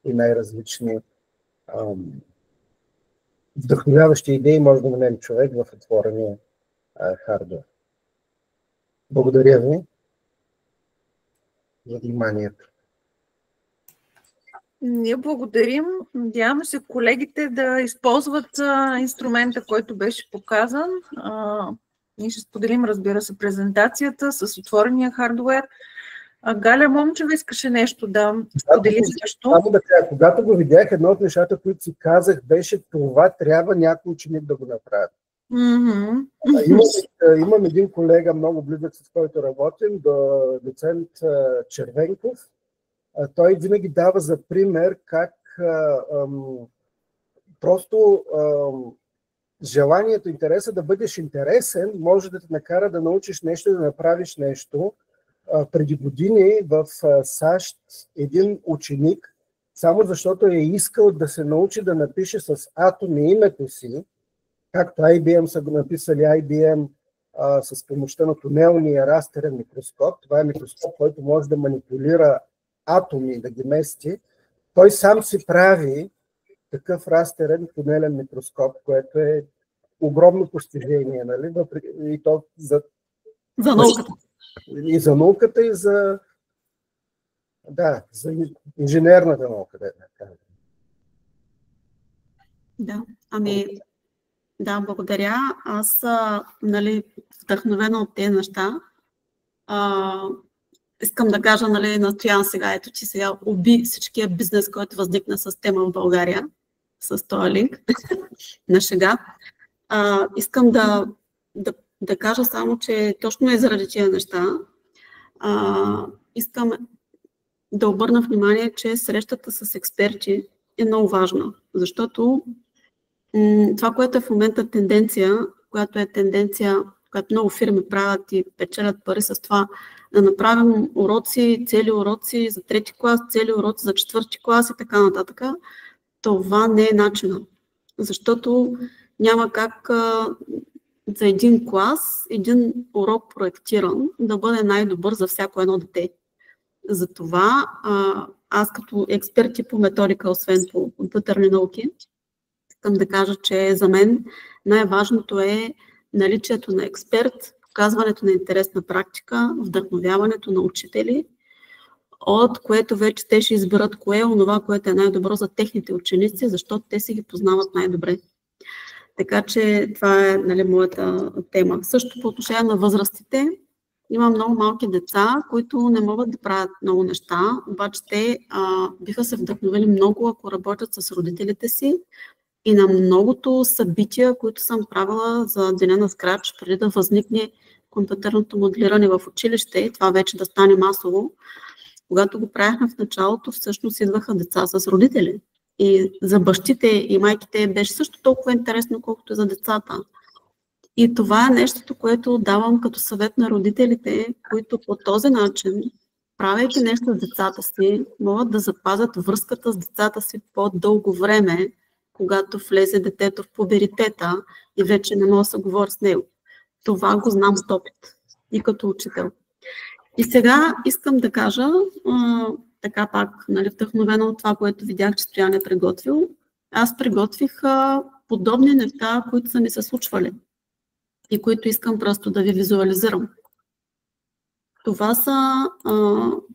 и най-различни вдъхновяващи идеи може да намери човек в отворения хардвер. Благодаря ви за вниманието. Ние благодарим. Надяваме се колегите да използват инструмента, който беше показан. Ние ще споделим, разбира се, презентацията с отворения хардуер. Галя Момчева искаше нещо да сподели също. Когато го видях, едно от нещата, които си казах, беше това трябва някой ученик да го направи. Mm-hmm. Имам един колега, много близък, с който работим, доцент Червенков. Той винаги дава за пример как просто желанието, интереса да бъдеш интересен може да те накара да научиш нещо, да направиш нещо. Преди години в САЩ един ученик само защото е искал да се научи да напише с атоми името си, както IBM са го написали IBM с помощта на тунелния растерен микроскоп. Това е микроскоп, който може да манипулира атоми, да ги мести. Той сам си прави такъв растерен тунелен микроскоп, което е огромно постижение, нали? И то за науката. И за науката, и за инженерната наука. Да, благодаря. Аз, вдъхновена от тези неща, искам да кажа, настоявам сега, ето, че сега уби всичкия бизнес, който възникна с тема в България, с този линк на шега. Искам да кажа само, че точно е заради тези неща. Искам да обърна внимание, че срещата с експерти е много важна, защото това, което е в момента тенденция, която много фирми правят и печелят пари с това, да направим уроци, цели уроци за 3-ти клас, цели уроци за 4-ти клас и така нататък, това не е начинът. Защото няма как за един клас, един урок проектиран да бъде най-добър за всяко едно дете. Затова аз като експерт по методика, освен по компютърни науки, искам да кажа, че за мен най-важното е наличието на експерт, показването на интересна практика, вдъхновяването на учители, от което вече те ще изберат кое е онова, което е най-добро за техните ученици, защото те си ги познават най-добре. Така че това е моята тема. Също по отношение на възрастите, има много малки деца, които не могат да правят много неща, обаче те биха се вдъхновили много, ако работят с родителите си. И на многото събития, които съм правила за Деня на Scratch, преди да възникне компютърното моделиране в училище, и това вече да стане масово, когато го правихме в началото, всъщност идваха деца с родители. И за бащите и майките беше също толкова интересно, колкото и за децата. И това е нещото, което давам като съвет на родителите, които по този начин, правейки нещо с децата си, могат да запазят връзката с децата си по-дълго време, когато влезе детето в пуберитета и вече не мога да се говори с него. Това го знам с опит и като учител. И сега искам да кажа, така пак, вдъхновена от това, което видях, че Стоян е приготвил. Аз приготвих подобни неща, които са ми се случвали и които искам просто да ви визуализирам. Това са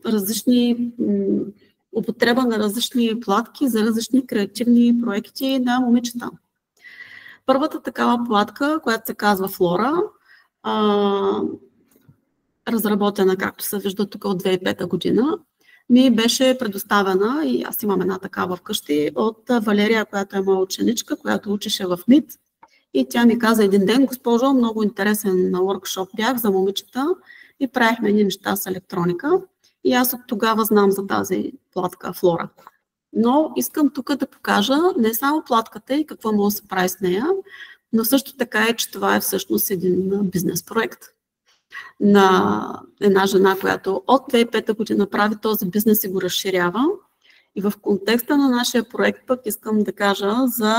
различни употреба на различни платки за различни креативни проекти на момичета. Първата такава платка, която се казва Флора, разработена, както се вижда тук от 2005 година, ми беше предоставена, и аз имам една такава вкъщи, от Валерия, която е моя ученичка, която учеше в МИД. И тя ми каза един ден: госпожо, много интересен workshop бях за момичета и правихме едни неща с електроника. И аз от тогава знам за тази платка Флора. Но искам тук да покажа не само платката и какво може да се прави с нея, но също така е, че това е всъщност един бизнес проект на една жена, която от 2005 година прави този бизнес и го разширява. И в контекста на нашия проект пък искам да кажа за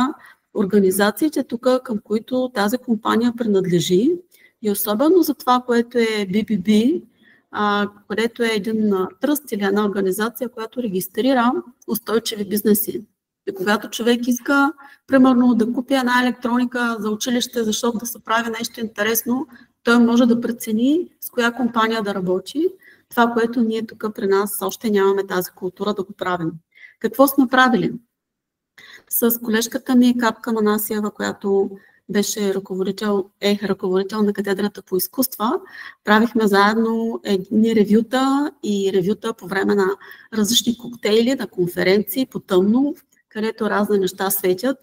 организациите тук, към които тази компания принадлежи, и особено за това, което е BBB, където е един тръст или една организация, която регистрира устойчиви бизнеси. И когато човек иска, примерно, да купи една електроника за училище, защото да се прави нещо интересно, той може да прецени с коя компания да работи. Това, което ние тук при нас още нямаме тази култура да го правим. Какво сме правили? С колежката ми Капка Манасиева, която беше ръководител на катедрата по изкуства, правихме заедно едни ревюта и ревюта по време на различни коктейли, на конференции по тъмно, където разни неща светят.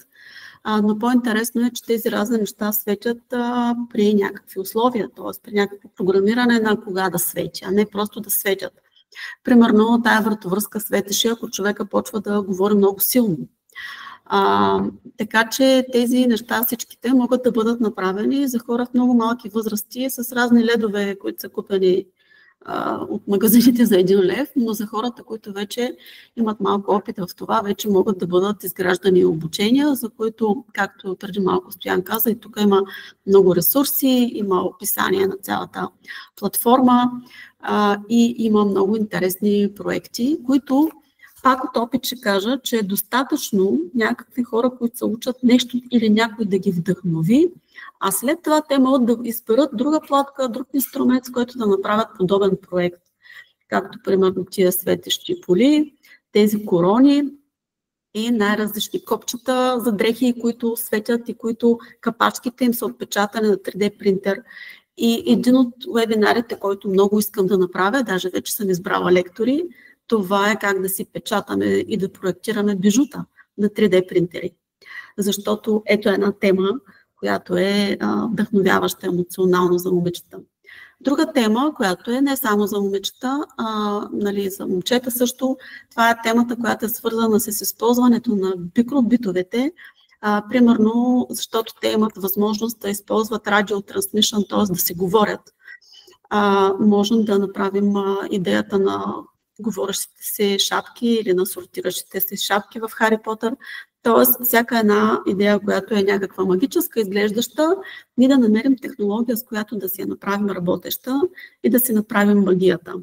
Но по-интересно е, че тези разни неща светят при някакви условия, т.е. при някакво програмиране на кога да свети, а не просто да светят. Примерно тая вратовръзка светеше, ако човека почва да говори много силно. Така че тези неща всичките могат да бъдат направени за хора в много малки възрасти с разни ледове, които са купени от магазините за 1 лев, но за хората, които вече имат малко опит в това, вече могат да бъдат изграждани обучения, за които, както преди малко Стоян каза, и тук има много ресурси, има описание на цялата платформа и има много интересни проекти, които пак от опит ще кажа, че е достатъчно някакви хора, които се учат нещо или някой да ги вдъхнови, а след това те могат да изберат друга платка, друг инструмент, с който да направят подобен проект. Както, примерно, тия светещи поли, тези корони и най-различни копчета за дрехи, които светят и които капачките им са отпечатани на 3D принтер. И един от вебинарите, който много искам да направя, даже вече съм избрала лектори, това е как да си печатаме и да проектираме бижута на 3D принтери. Защото ето е една тема, която е вдъхновяваща емоционално за момичета. Друга тема, която е не само за момичета, за момчета също, това е темата, която е свързана с използването на микробитовете, примерно защото те имат възможност да използват радиотрансмишън, т.е. да си говорят. Можем да направим идеята на говорещите се шапки или на сортиращите се шапки в Хари Потър. Тоест, всяка една идея, която е някаква магическа, изглеждаща, ние да намерим технология, с която да си я направим работеща и да си направим магията.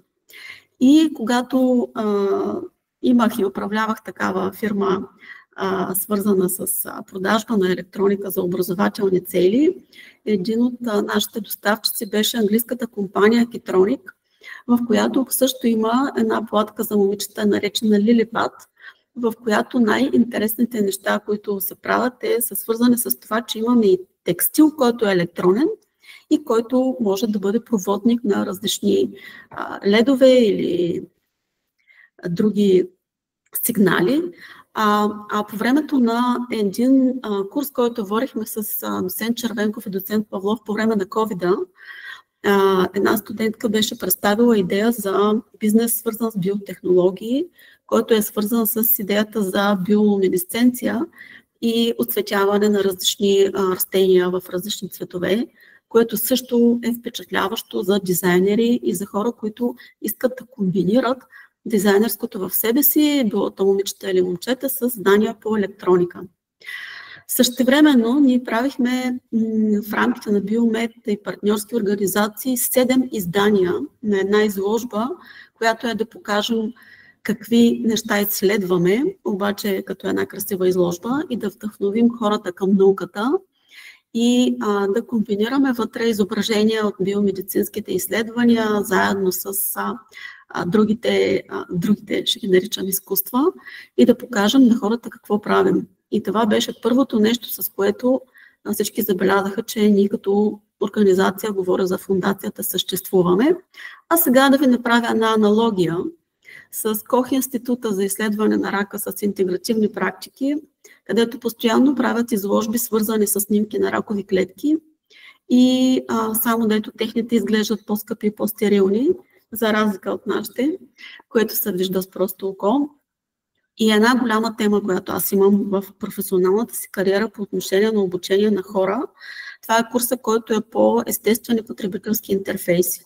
И когато имах и управлявах такава фирма, свързана с продажба на електроника за образователни цели, един от нашите доставчици беше английската компания Keytronic, в която също има една платка за момичета, наречена Lilipad, в която най-интересните неща, които се правят, са свързани с това, че имаме и текстил, който е електронен и който може да бъде проводник на различни ледове или други сигнали. По времето на един курс, който водихме с доцент Червенков и доцент Павлов по време на COVID-а, една студентка беше представила идея за бизнес, свързан с биотехнологии, който е свързан с идеята за биолуминесценция и оцветяване на различни растения в различни цветове, което също е впечатляващо за дизайнери и за хора, които искат да комбинират дизайнерското в себе си, било то момичета или момчета, с знания по електроника. Същевременно ние правихме в рамките на Биомед и партньорски организации 7 издания на една изложба, която е да покажем какви неща изследваме, обаче като една красива изложба и да вдъхновим хората към науката и да комбинираме вътре изображения от биомедицинските изследвания заедно с другите, ще ги наричам изкуства, и да покажем на хората какво правим. И това беше първото нещо, с което всички забелязаха, че ние като организация, говоря за фундацията, съществуваме. А сега да ви направя една аналогия с Кох института за изследване на рака с интегративни практики, където постоянно правят изложби, свързани с снимки на ракови клетки и само дето техните изглеждат по-скъпи и по-стерилни, за разлика от нашите, което се вижда с просто око. И една голяма тема, която аз имам в професионалната си кариера по отношение на обучение на хора, това е курса, който е по естествени потребителски интерфейси.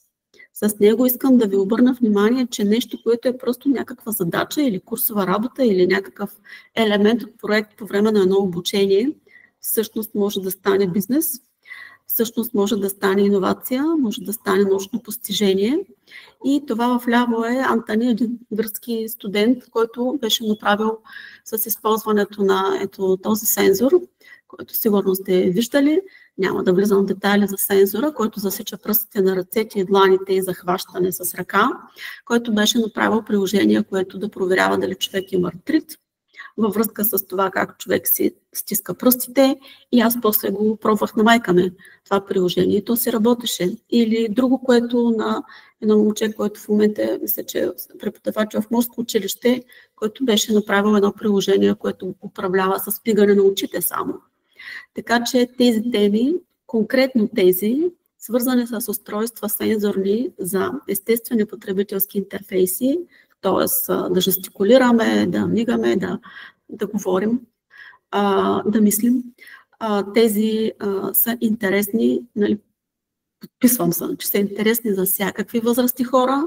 С него искам да ви обърна внимание, че нещо, което е просто някаква задача или курсова работа или някакъв елемент от проект по време на едно обучение, всъщност може да стане бизнес, всъщност може да стане иновация, може да стане научно постижение. И това вляво е Антони, един гръцки студент, който беше направил с използването на този сензор, който сигурно сте виждали. Няма да влизам в детайли за сензора, който засича пръстите на ръцете и дланите и захващане с ръка, който беше направил приложение, което да проверява дали човек има артрит, във връзка с това как човек си стиска пръстите, и аз после го пробвах на майка ми това приложение и то си работеше. Или друго, което на едно момче, който в момента мисля, че е преподавател в морско училище, който беше направил едно приложение, което управлява с пигане на очите само. Така че тези теми, конкретно тези, свързани с устройства сензорни за естествени потребителски интерфейси, т.е. да жестикулираме, да мигаме, да говорим, да мислим. Тези са интересни, нали, подписвам се, че са интересни за всякакви възрасти хора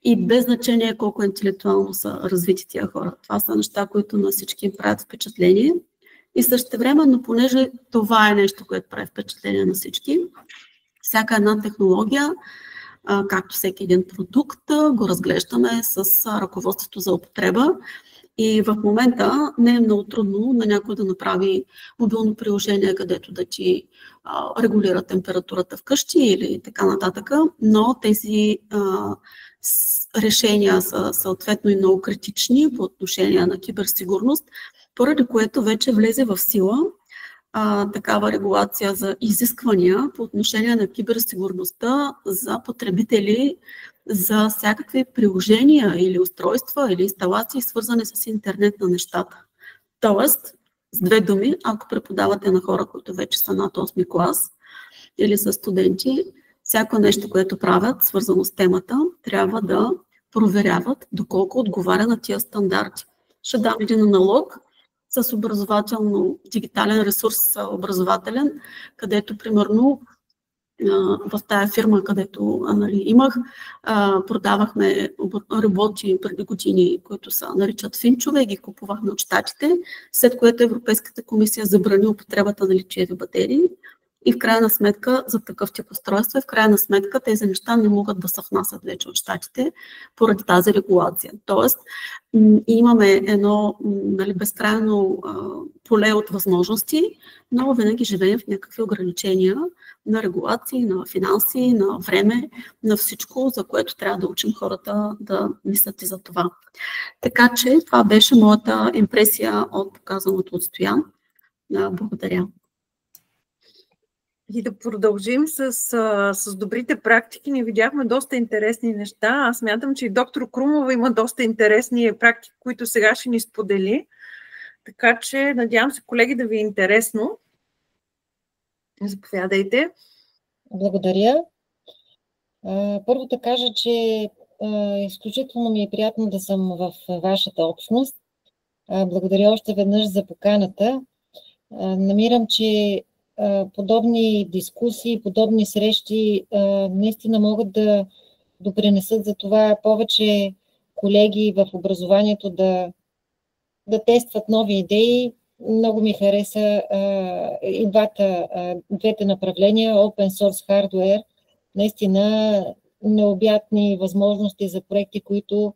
и без значение колко интелектуално са развити тия хора. Това са неща, които на всички им правят впечатление. И същевременно, понеже това е нещо, което прави впечатление на всички, всяка една технология, както всеки един продукт, го разглеждаме с ръководството за употреба. И в момента не е много трудно на някой да направи мобилно приложение, където да ти регулира температурата вкъщи или така нататък, но тези решения са съответно и много критични по отношение на киберсигурност, поради което вече влезе в сила такава регулация за изисквания по отношение на киберсигурността за потребители, за всякакви приложения или устройства или инсталации, свързани с интернет на нещата. Тоест, с две думи, ако преподавате на хора, които вече са над 8 клас или са студенти, всяко нещо, което правят, свързано с темата, трябва да проверяват доколко отговаря на тия стандарти. Ще дам един аналог с образователно-дигитален ресурс, образователен, където, примерно, в тая фирма, където имах, продавахме роботи преди години, които се наричат финчове, и ги купувахме от щатите, след което Европейската комисия забрани употребата на литиеви батерии. И в крайна сметка за такъв тип устройства, в крайна сметка тези неща не могат да се внасят вече от щатите поради тази регулация. Тоест, имаме едно безкрайно поле от възможности, но винаги живеем в някакви ограничения на регулации, на финанси, на време, на всичко, за което трябва да учим хората да мислят и за това. Така че това беше моята импресия от показаното от Стоян. Благодаря. И да продължим с добрите практики. Ние видяхме доста интересни неща. Аз мятам, че и доктор Крумова има доста интересни практики, които сега ще ни сподели. Така че надявам се, колеги, да ви е интересно. Заповядайте. Благодаря. Първо да кажа, че изключително ми е приятно да съм в вашата общност. Благодаря още веднъж за поканата. Намирам, че подобни дискусии, подобни срещи наистина могат да допринесат за това повече колеги в образованието да тестват нови идеи. Много ми хареса и двете направления, Open Source Hardware, наистина необятни възможности за проекти, които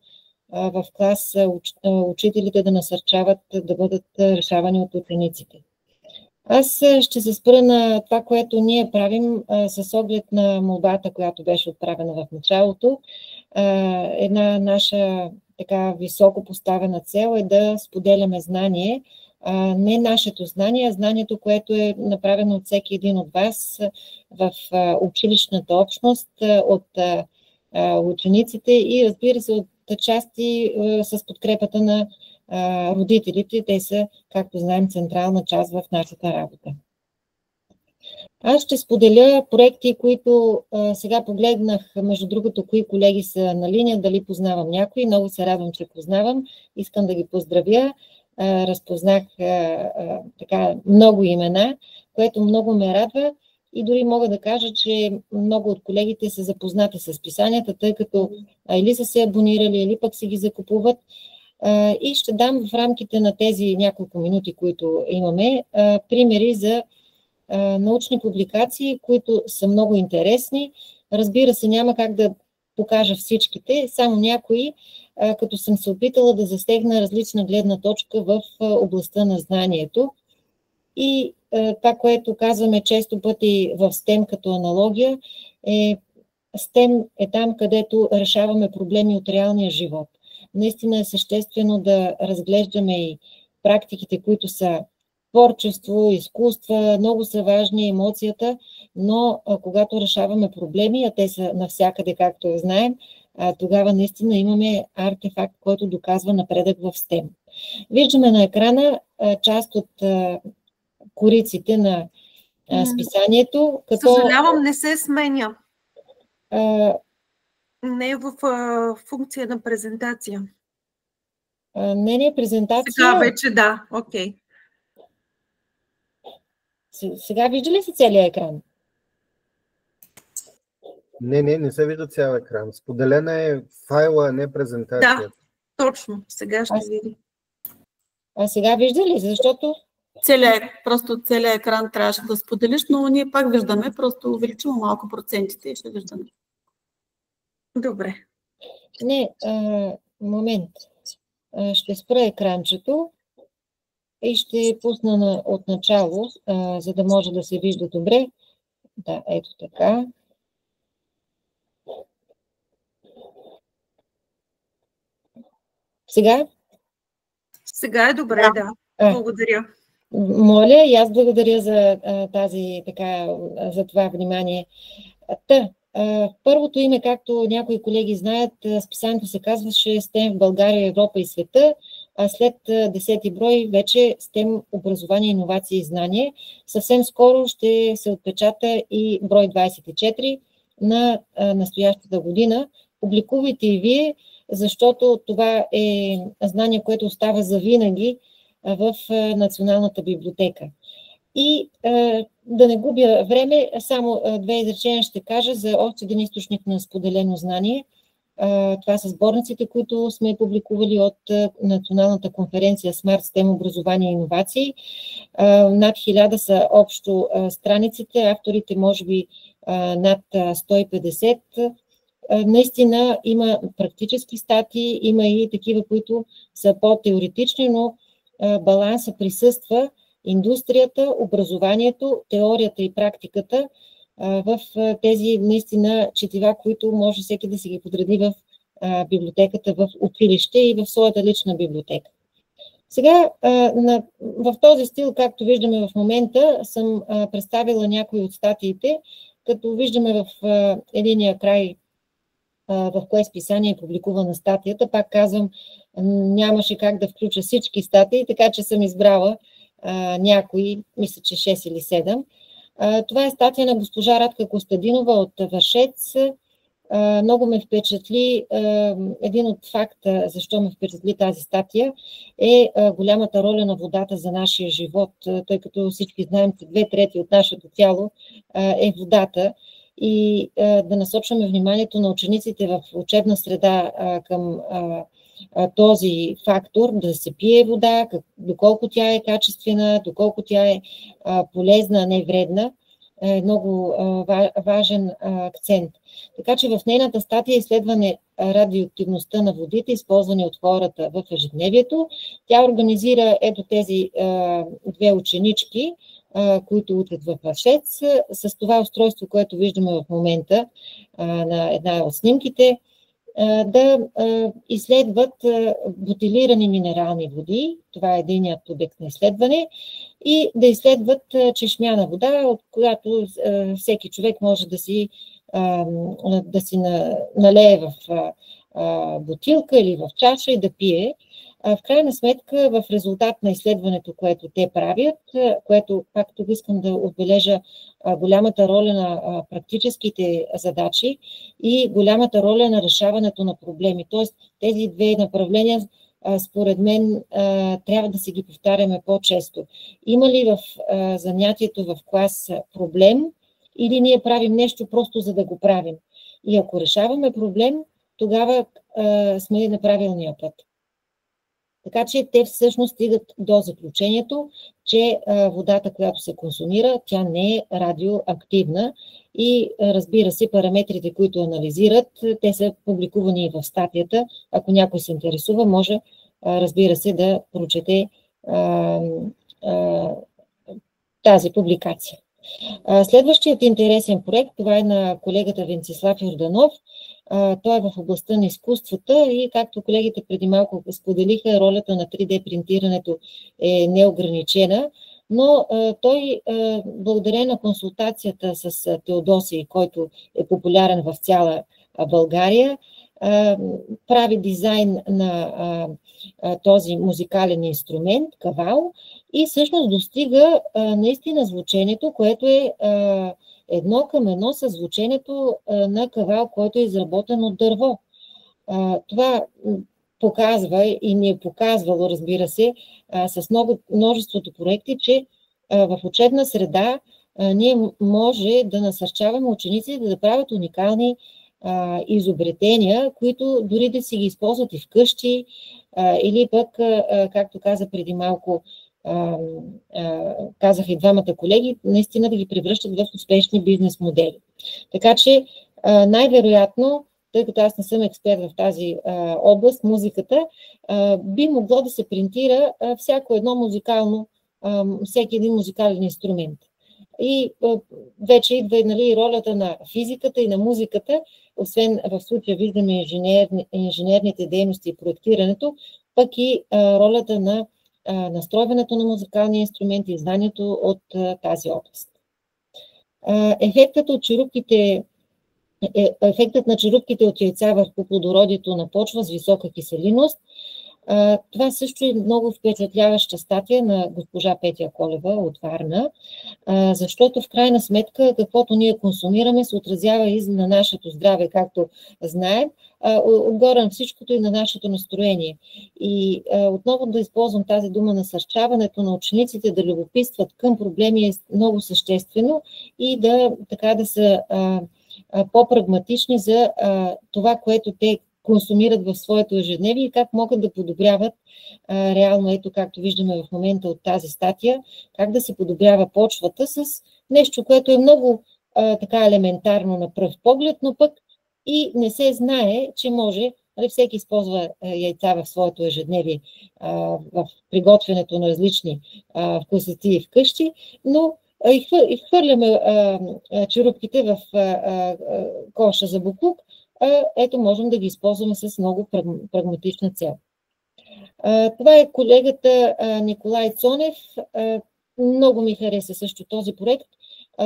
в клас учителите да насърчават да бъдат решавани от учениците. Аз ще се спра на това, което ние правим с оглед на молбата, която беше отправена в началото. Една наша така високо поставена цел е да споделяме знание, не нашето знание, а знанието, което е направено от всеки един от вас в училищната общност, от учениците и, разбира се, от части с подкрепата на родителите. Те са, както знаем, централна част в нашата работа. Аз ще споделя проекти, които сега погледнах, между другото, кои колеги са на линия, дали познавам някой. Много се радвам, че познавам. Искам да ги поздравя. Разпознах така много имена, което много ме радва. И дори мога да кажа, че много от колегите са запознати с писанията, тъй като или са се абонирали, или пък си ги закупуват. И ще дам в рамките на тези няколко минути, които имаме, примери за научни публикации, които са много интересни. Разбира се, няма как да покажа всичките, само някои, като съм се опитала да засегна различна гледна точка в областта на знанието. И това, което казваме често пъти в STEM като аналогия, STEM е там, където решаваме проблеми от реалния живот. Наистина е съществено да разглеждаме и практиките, които са творчество, изкуства, много са важни емоцията, но когато решаваме проблеми, а те са навсякъде, както знаем, тогава наистина имаме артефакт, който доказва напредък в STEM. Виждаме на екрана част от кориците на списанието. Съжалявам, не се сменя. Не е в функция на презентация. Не е презентация. Сега вече да, окей. Сега вижда ли се целият екран? Не се вижда цял екран. Споделена е файла, а не презентацията. Да, точно. Сега ще види. А сега вижда ли? Защото целият екран трябваше да споделиш, но ние пак виждаме, просто увеличим малко процентите и ще виждаме. Добре. Не, момент. Ще спра екранчето и ще пусна от начало, за да може да се вижда добре. Да, ето така. Сега? Сега е добре, да. Благодаря. Моля, и аз благодаря за за това внимание. Първото име, както някои колеги знаят, списанието се казваше STEM в България, Европа и света, а след 10-ти брой вече STEM образование, иновации и знание. Съвсем скоро ще се отпечата и брой 24 на настоящата година. Публикувайте и вие, защото това е знание, което остава завинаги в Националната библиотека. И да не губя време, само две изречения ще кажа за още един източник на споделено знание. Това са сборниците, които сме публикували от Националната конференция Smart STEM образование и иновации. Над 1000 са общо страниците, авторите може би над 150. Наистина има практически статии, има и такива, които са по-теоретични, но баланса присъства. Индустрията, образованието, теорията и практиката в тези наистина четива, които може всеки да си ги подреди в библиотеката, в училище и в своята лична библиотека. Сега в този стил, както виждаме в момента, съм представила някои от статиите, като виждаме в единия край в кое списание е публикувана статията. Пак казвам, нямаше как да включа всички статии, така че съм избрала някои, мисля, че 6 или 7. Това е статия на госпожа Радка Костадинова от Вършец. Много ме впечатли. Един от факта, защо ме впечатли тази статия, е голямата роля на водата за нашия живот, тъй като всички знаем, че 2/3 от нашето тяло е водата. И да насочваме вниманието на учениците в учебна среда към този фактор, да се пие вода, доколко тя е качествена, доколко тя е полезна, а не вредна, е много важен акцент. Така че в нейната статия изследване радиоактивността на водите, използвани от хората в ежедневието, тя организира ето тези две ученички, които учат в Вършец, с това устройство, което виждаме в момента на една от снимките, да изследват бутилирани минерални води, това е единият обект на изследване, и да изследват чешмяна вода, от която всеки човек може да си налее в бутилка или в чаша и да пие. В крайна сметка, в резултат на изследването, което те правят, което, както искам да отбележа, голямата роля на практическите задачи и голямата роля на решаването на проблеми. Тоест, тези две направления, според мен, трябва да си ги повтаряме по-често. Има ли в занятието в клас проблем или ние правим нещо просто за да го правим? И ако решаваме проблем, тогава сме на правилния път. Така че те всъщност стигат до заключението, че водата, която се консумира, тя не е радиоактивна и разбира се, параметрите, които анализират, те са публикувани и в статията. Ако някой се интересува, може, разбира се, да прочете тази публикация. Следващият интересен проект, това е на колегата Венцислав Йорданов. Той е в областта на изкуствата и, както колегите преди малко споделиха, ролята на 3D принтирането е неограничена, но той, благодарение на консултацията с Теодосий, който е популярен в цяла България, прави дизайн на този музикален инструмент, кавал, и всъщност достига наистина звучението, което е 1:1 със звучението на кавал, който е изработен от дърво. Това показва и ни е показвало, разбира се, с множеството проекти, че в учебна среда ние може да насърчаваме учениците да правят уникални изобретения, които дори да си ги използват и вкъщи, или пък, както каза преди малко, казаха и двамата колеги, наистина да ги превръщат в успешни бизнес модели. Така че най-вероятно, тъй като аз не съм експерт в тази област, музиката, би могло да се принтира всеки един музикален инструмент. И вече идва, нали, ролята на физиката и на музиката, освен в случая виждаме инженерните дейности и проектирането, пък и ролята на настройването на музикалния инструмент и знанието от тази област. Ефектът на черупките от яйца върху плодородието на почва с висока киселинност. Това също е много впечатляваща статия на госпожа Петя Колева от Варна, защото в крайна сметка каквото ние консумираме се отразява и на нашето здраве, както знаем, отгоре на всичкото и на нашето настроение. И отново да използвам тази дума, насърчаването на учениците да любопитстват към проблеми е много съществено и да са по-прагматични за това, което те консумират в своето ежедневие и как могат да подобряват реално, ето както виждаме в момента от тази статия, как да се подобрява почвата с нещо, което е много така елементарно на пръв поглед, но пък и не се знае, че може, всеки използва яйца в своето ежедневие, в приготвянето на различни вкусоти вкъщи, но и хвърляме черупките в коша за боклук, ето можем да ги използваме с много прагматична цел. Това е колегата Николай Цонев. Много ми хареса също този проект.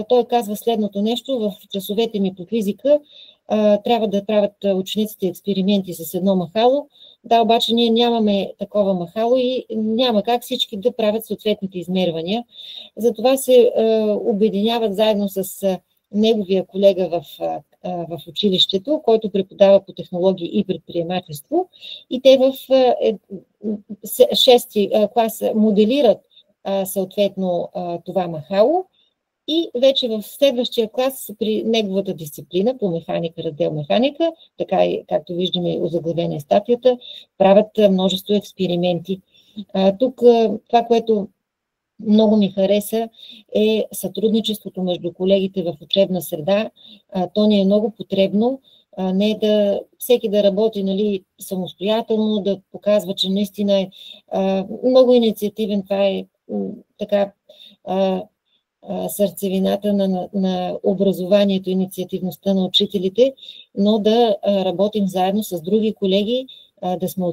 Той казва следното нещо: в часовете ми по физика трябва да правят учениците експерименти с едно махало. Да, обаче ние нямаме такова махало и няма как всички да правят съответните измервания. Затова се обединяват заедно с неговия колега в училището, който преподава по технологии и предприемачество. И те в 6-ти клас моделират съответно това махало. И вече в следващия клас при неговата дисциплина по механика, раздел механика, така и както виждаме озаглавена е статията, правят множество експерименти. Тук това, което много ми хареса, е сътрудничеството между колегите в учебна среда. То ни е много потребно, не да всеки да работи, нали, самостоятелно, да показва, че наистина е много инициативен. Това е така сърцевината на образованието, инициативността на учителите, но да работим заедно с други колеги, да сме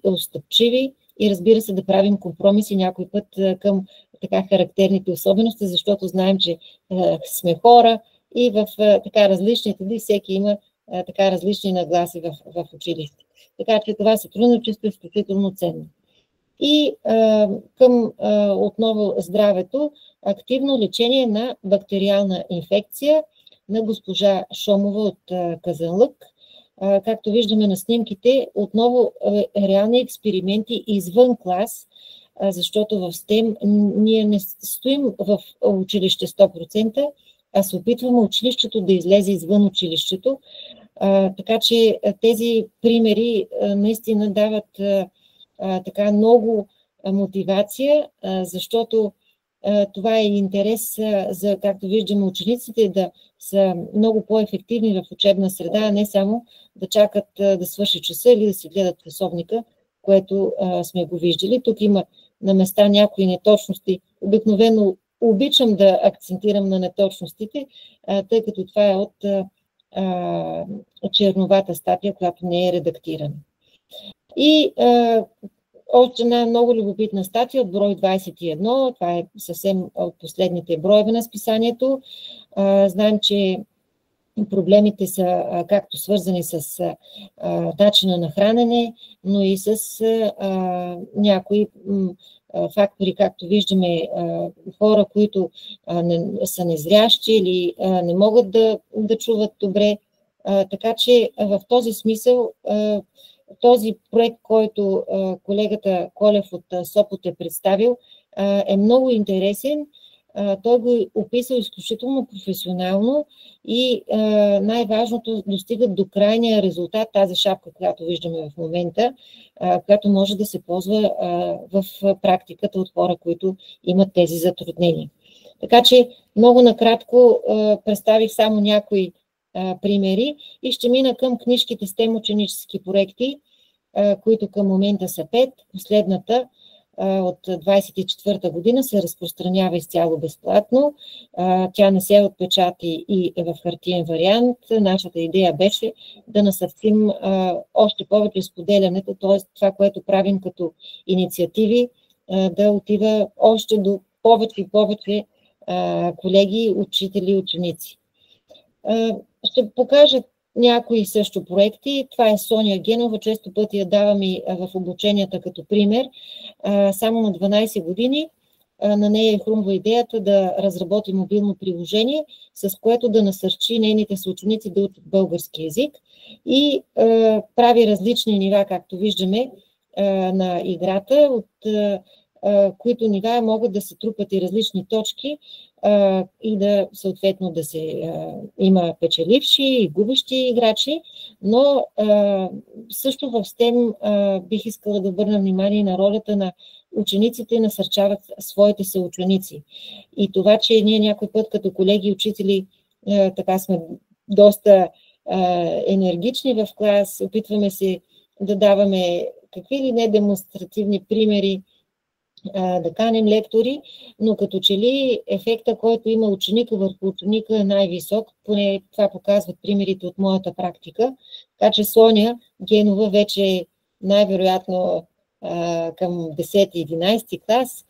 отстъпчиви и, разбира се, да правим компромиси някой път към така характерните особености, защото знаем, че сме хора и в така различните дни всеки има така различни нагласи в училище. Така че това сътрудничество е изключително ценно. И към отново здравето, активно лечение на бактериална инфекция на госпожа Шомова от Казанлък. Както виждаме на снимките, отново реални експерименти извън клас, защото в STEM ние не стоим в училище 100%, а се опитваме училището да излезе извън училището. Така че тези примери наистина дават така много мотивация, защото това е интерес за, както виждаме, учениците да са много по-ефективни в учебна среда, а не само да чакат да свърши часа или да си гледат часовника, което сме го виждали. Тук има на места някои неточности. Обикновено обичам да акцентирам на неточностите, тъй като това е от черновата статия, която не е редактирана. И още една много любопитна статия от брой 21. Това е съвсем от последните броеве на списанието. Знаем, че проблемите са както свързани с начина на хранене, но и с някои фактори, както виждаме, хора, които са незрящи или не могат да чуват добре. Така че в този смисъл този проект, който колегата Колев от Сопот е представил, е много интересен той го е описал изключително професионално и най-важното, достигат до крайния резултат, тази шапка, която виждаме в момента, която може да се ползва в практиката от хора, които имат тези затруднения. Така че много накратко представих само някои примери и ще мина към книжките STEM ученически проекти, които към момента са 5. Последната от 24-та година се разпространява изцяло безплатно. Тя не се отпечати и е в хартиен вариант. Нашата идея беше да насърчим още повече споделянето, т.е. това, което правим като инициативи, да отива още до повече и повече колеги, учители и ученици. Ще покажа някои също проекти. Това е Соня Генова, често пъти я давам и в обученията като пример. Само на 12 години на нея е хрумва идеята да разработи мобилно приложение, с което да насърчи нейните съученици да учат български език и прави различни нива, както виждаме на играта, от които нива могат да се трупат и различни точки и да съответно да се има печеливши и губещи играчи, но също в STEM бих искала да обърна внимание на ролята на учениците насърчават своите съученици. И това, че ние някой път като колеги и учители така сме доста енергични в клас, опитваме се да даваме какви ли не демонстративни примери, да канем лектори, но като че ли ефекта, който има ученика върху ученика е най-висок, поне това показват примерите от моята практика. Така че Соня Генова вече най-вероятно към 10-11 клас,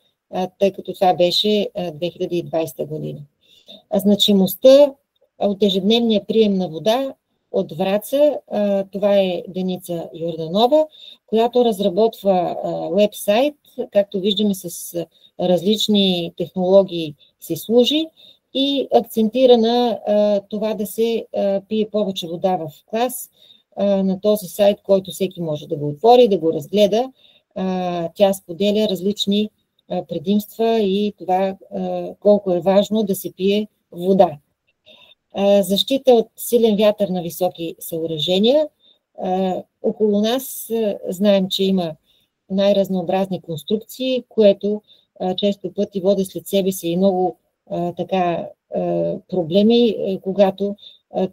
тъй като това беше 2020 година. Значимостта от ежедневния прием на вода от Враца, това е Деница Йорданова, която разработва уебсайт, както виждаме с различни технологии се служи и акцентира на това да се пие повече вода в клас на този сайт, който всеки може да го отвори, да го разгледа. Тя споделя различни предимства и това колко е важно да се пие вода. Защита от силен вятър на високи съоръжения. Около нас знаем, че има най-разнообразни конструкции, което често пъти води след себе си и много проблеми, когато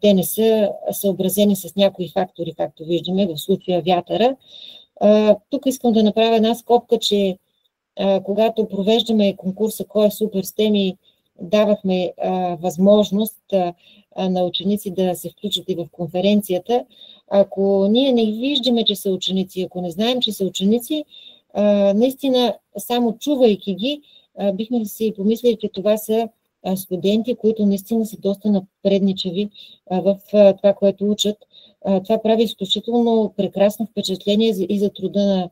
те не са съобразени с някои фактори, както виждаме в случая вятъра. Тук искам да направя една скобка, че когато провеждаме конкурса Кой е супер STEM и давахме възможност на ученици да се включат и в конференцията. Ако ние не виждаме, че са ученици, ако не знаем, че са ученици, наистина, само чувайки ги, бихме си помислили, че това са студенти, които наистина са доста напредничави в това, което учат. Това прави изключително прекрасно впечатление и за труда на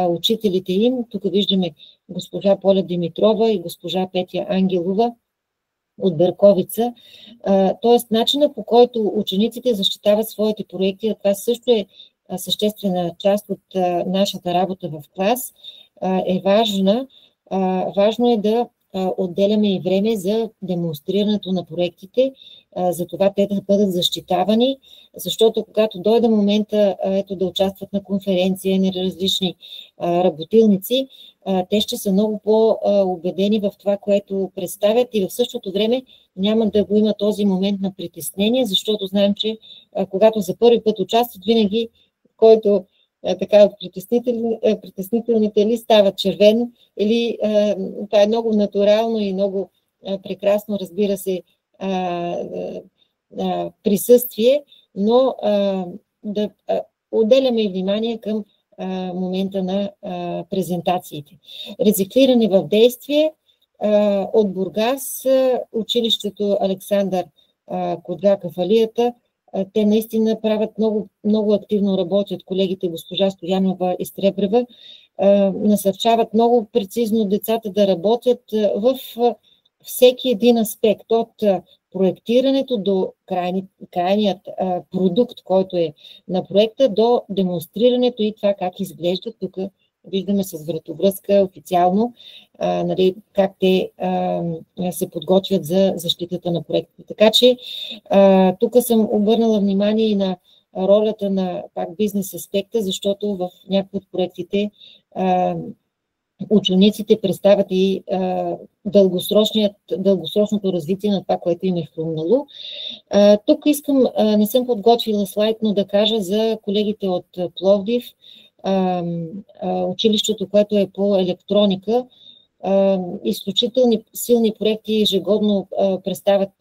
учителите им. Тук виждаме госпожа Поля Димитрова и госпожа Петя Ангелова от Берковица. Тоест, начина по който учениците защитават своите проекти, това също е съществена част от нашата работа в клас, е важна. Важно е да отделяме и време за демонстрирането на проектите, за това те да бъдат защитавани, защото когато дойде момента да участват на конференция, на различни работилници, те ще са много по-убедени в това, което представят и в същото време няма да го има този момент на притеснение, защото знаем, че когато за първи път участват, винаги който така от притеснителните ли стават червен или това е много натурално и много прекрасно, разбира се, присъствие, но да отделяме и внимание към момента на презентациите. Рециклиране в действие от Бургас, училището Александър Коджаков Алията. Те наистина правят много активно работят колегите госпожа Стоянова и Стребрева, насърчават много прецизно децата да работят в всеки един аспект, от проектирането до крайният продукт, който е на проекта, до демонстрирането и това как изглежда. Тук виждаме с вратовръзка официално, нали, как те се подготвят за защитата на проектите. Така че тук съм обърнала внимание и на ролята на пак бизнес аспекта, защото в някои от проектите учениците представят и дългосрочното развитие на това, което им е хрумнало. Тук искам, не съм подготвила слайд, но да кажа за колегите от Пловдив, училището, което е по електроника. Изключителни силни проекти ежегодно представят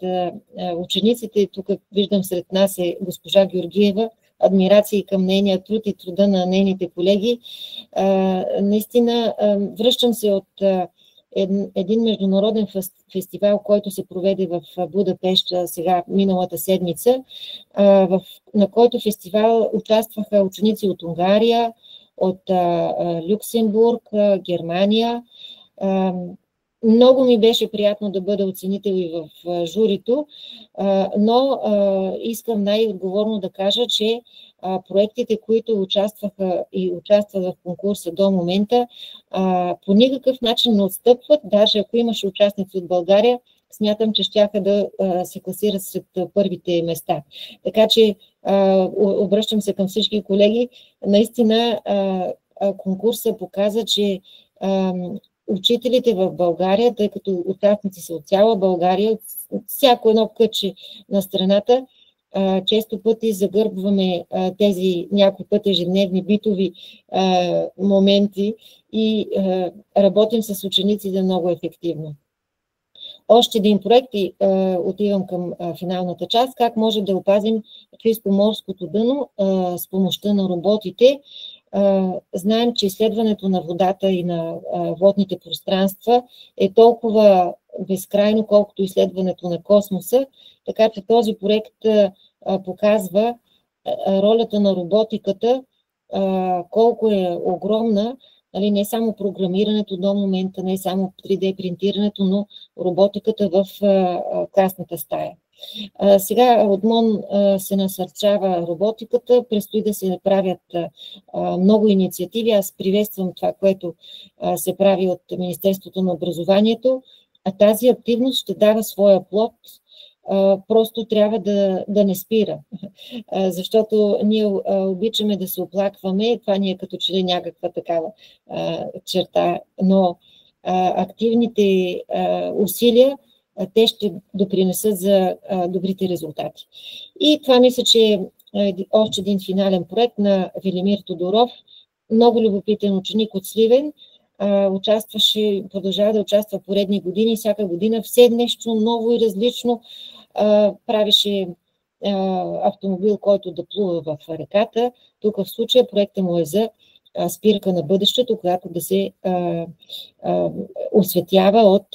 учениците. Тук виждам сред нас е госпожа Георгиева. Адмирации към нейния труд и труда на нейните колеги. Наистина, връщам се от един международен фестивал, който се проведе в Будапеща сега миналата седмица, на който фестивал участваха ученици от Унгария, от Люксембург, Германия. Много ми беше приятно да бъда оценител и в журито, но искам най-отговорно да кажа, че проектите, които участваха и участват в конкурса до момента, по никакъв начин не отстъпват. Даже ако имаше участници от България, смятам, че щяха да се класират сред първите места. Така че обръщам се към всички колеги. Наистина конкурса показа, че учителите в България, тъй като участници са от цяла България, от всяко едно кътче на страната, често пъти загърбваме тези някой път ежедневни битови моменти и работим с учениците много ефективно. Още един проект и отивам към финалната част. Как може да опазим чисто морското дъно с помощта на роботите? Знаем, че изследването на водата и на водните пространства е толкова безкрайно, колкото изследването на космоса, така че този проект показва ролята на роботиката, колко е огромна, нали, не само програмирането до момента, не само 3D принтирането, но роботиката в класната стая. Сега от МОН се насърчава роботиката, предстои да се направят много инициативи. Аз приветствам това, което се прави от Министерството на образованието, а тази активност ще дава своя плод. Просто трябва да не спира, защото ние обичаме да се оплакваме, това ни е като че ли някаква такава черта, но активните усилия те ще допринесат за добрите резултати. И това мисля, че е още един финален проект на Велимир Тодоров, много любопитен ученик от Сливен, продължава да участва поредни години, всяка година все нещо ново и различно. Правеше автомобил, който да плува в реката. Тук в случая проекта му е за спирка на бъдещето, която да се осветява от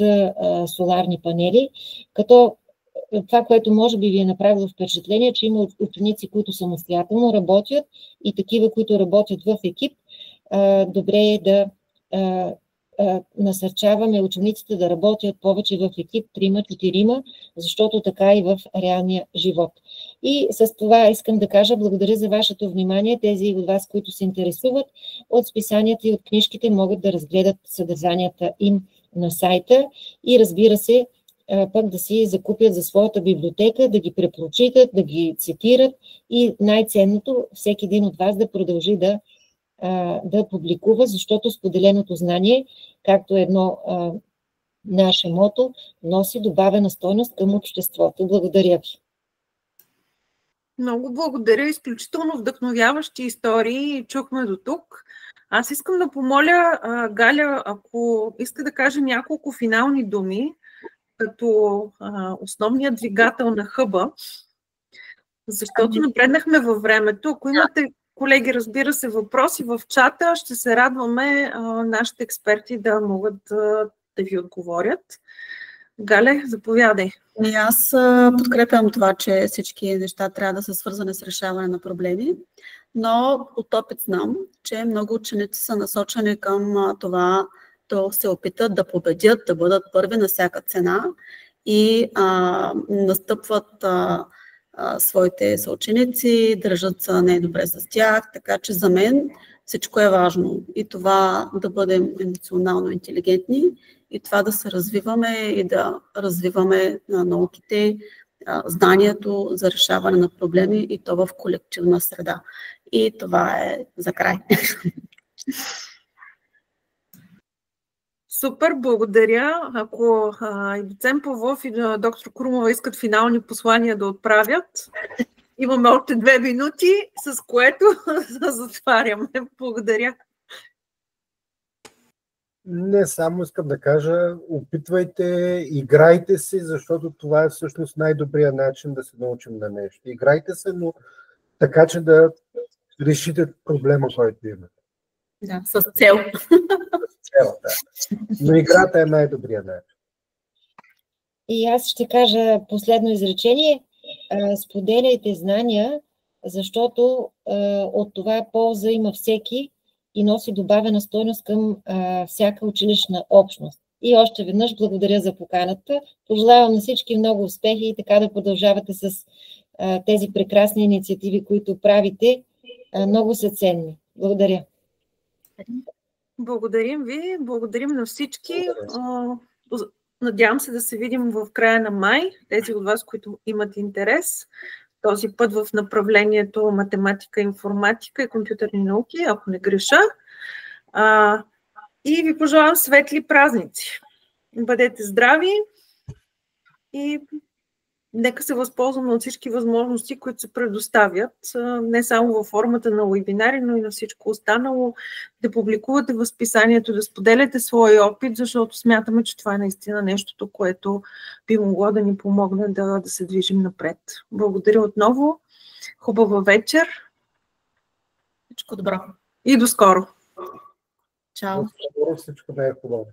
соларни панели, като това, което може би ви е направило впечатление, че има ученици, които самостоятелно работят и такива, които работят в екип. Добре е да насърчаваме учениците да работят повече в екип, 3-4, защото така и в реалния живот. И с това искам да кажа благодаря за вашето внимание. Тези от вас, които се интересуват от списанията и от книжките, могат да разгледат съдържанията им на сайта и разбира се, пък да си закупят за своята библиотека, да ги препрочитат, да ги цитират и най-ценното, всеки един от вас да продължи да публикува, защото споделеното знание, както едно наше мото, носи добавена стойност към обществото. Благодаря ви. Много благодаря. Изключително вдъхновяващи истории чухме до тук. Аз искам да помоля Галя, ако иска да каже няколко финални думи, като основният двигател на хъба, защото напреднахме във времето. Ако имате, колеги, разбира се, въпроси в чата, ще се радваме нашите експерти да могат да ви отговорят. Гале, заповядай. И аз подкрепям това, че всички неща трябва да са свързани с решаване на проблеми, но от опит знам, че много ученици са насочени към това да се опитат да победят, да бъдат първи на всяка цена и настъпват своите съученици, държат се не добре с тях, така че за мен всичко е важно. И това да бъдем емоционално интелигентни, и това да се развиваме и да развиваме на науките, знанието за решаване на проблеми и то в колективна среда. И това е за край. Супер, благодаря. Ако и доцент Павлов и доктор Крумова искат финални послания да отправят, имаме още 2 минути, с което затваряме. Благодаря. Не, само искам да кажа, опитвайте, играйте си, защото това е всъщност най-добрият начин да се научим на нещо. Играйте се, но така, че да решите проблема, който имате. Да, с цел. С цел, да. Но играта е най-добрият начин. И аз ще кажа последно изречение. Споделяйте знания, защото от това полза има всеки и носи добавена стойност към всяка училищна общност. И още веднъж благодаря за поканата. Пожелавам на всички много успехи и така да продължавате с тези прекрасни инициативи, които правите. Много са ценни. Благодаря. Благодарим ви. Благодарим на всички. Надявам се да се видим в края на май. Тези от вас, които имат интерес. Този път в направлението математика, информатика и компютърни науки, ако не греша. И ви пожелавам светли празници. Бъдете здрави и нека се възползваме от всички възможности, които се предоставят, не само във формата на уебинари, но и на всичко останало, да публикувате в списанието, да споделяте своя опит, защото смятаме, че това е наистина нещото, което би могло да ни помогне да се движим напред. Благодаря отново. Хубава вечер. Всичко добро. И до скоро. Чао. Всичко да е хубаво.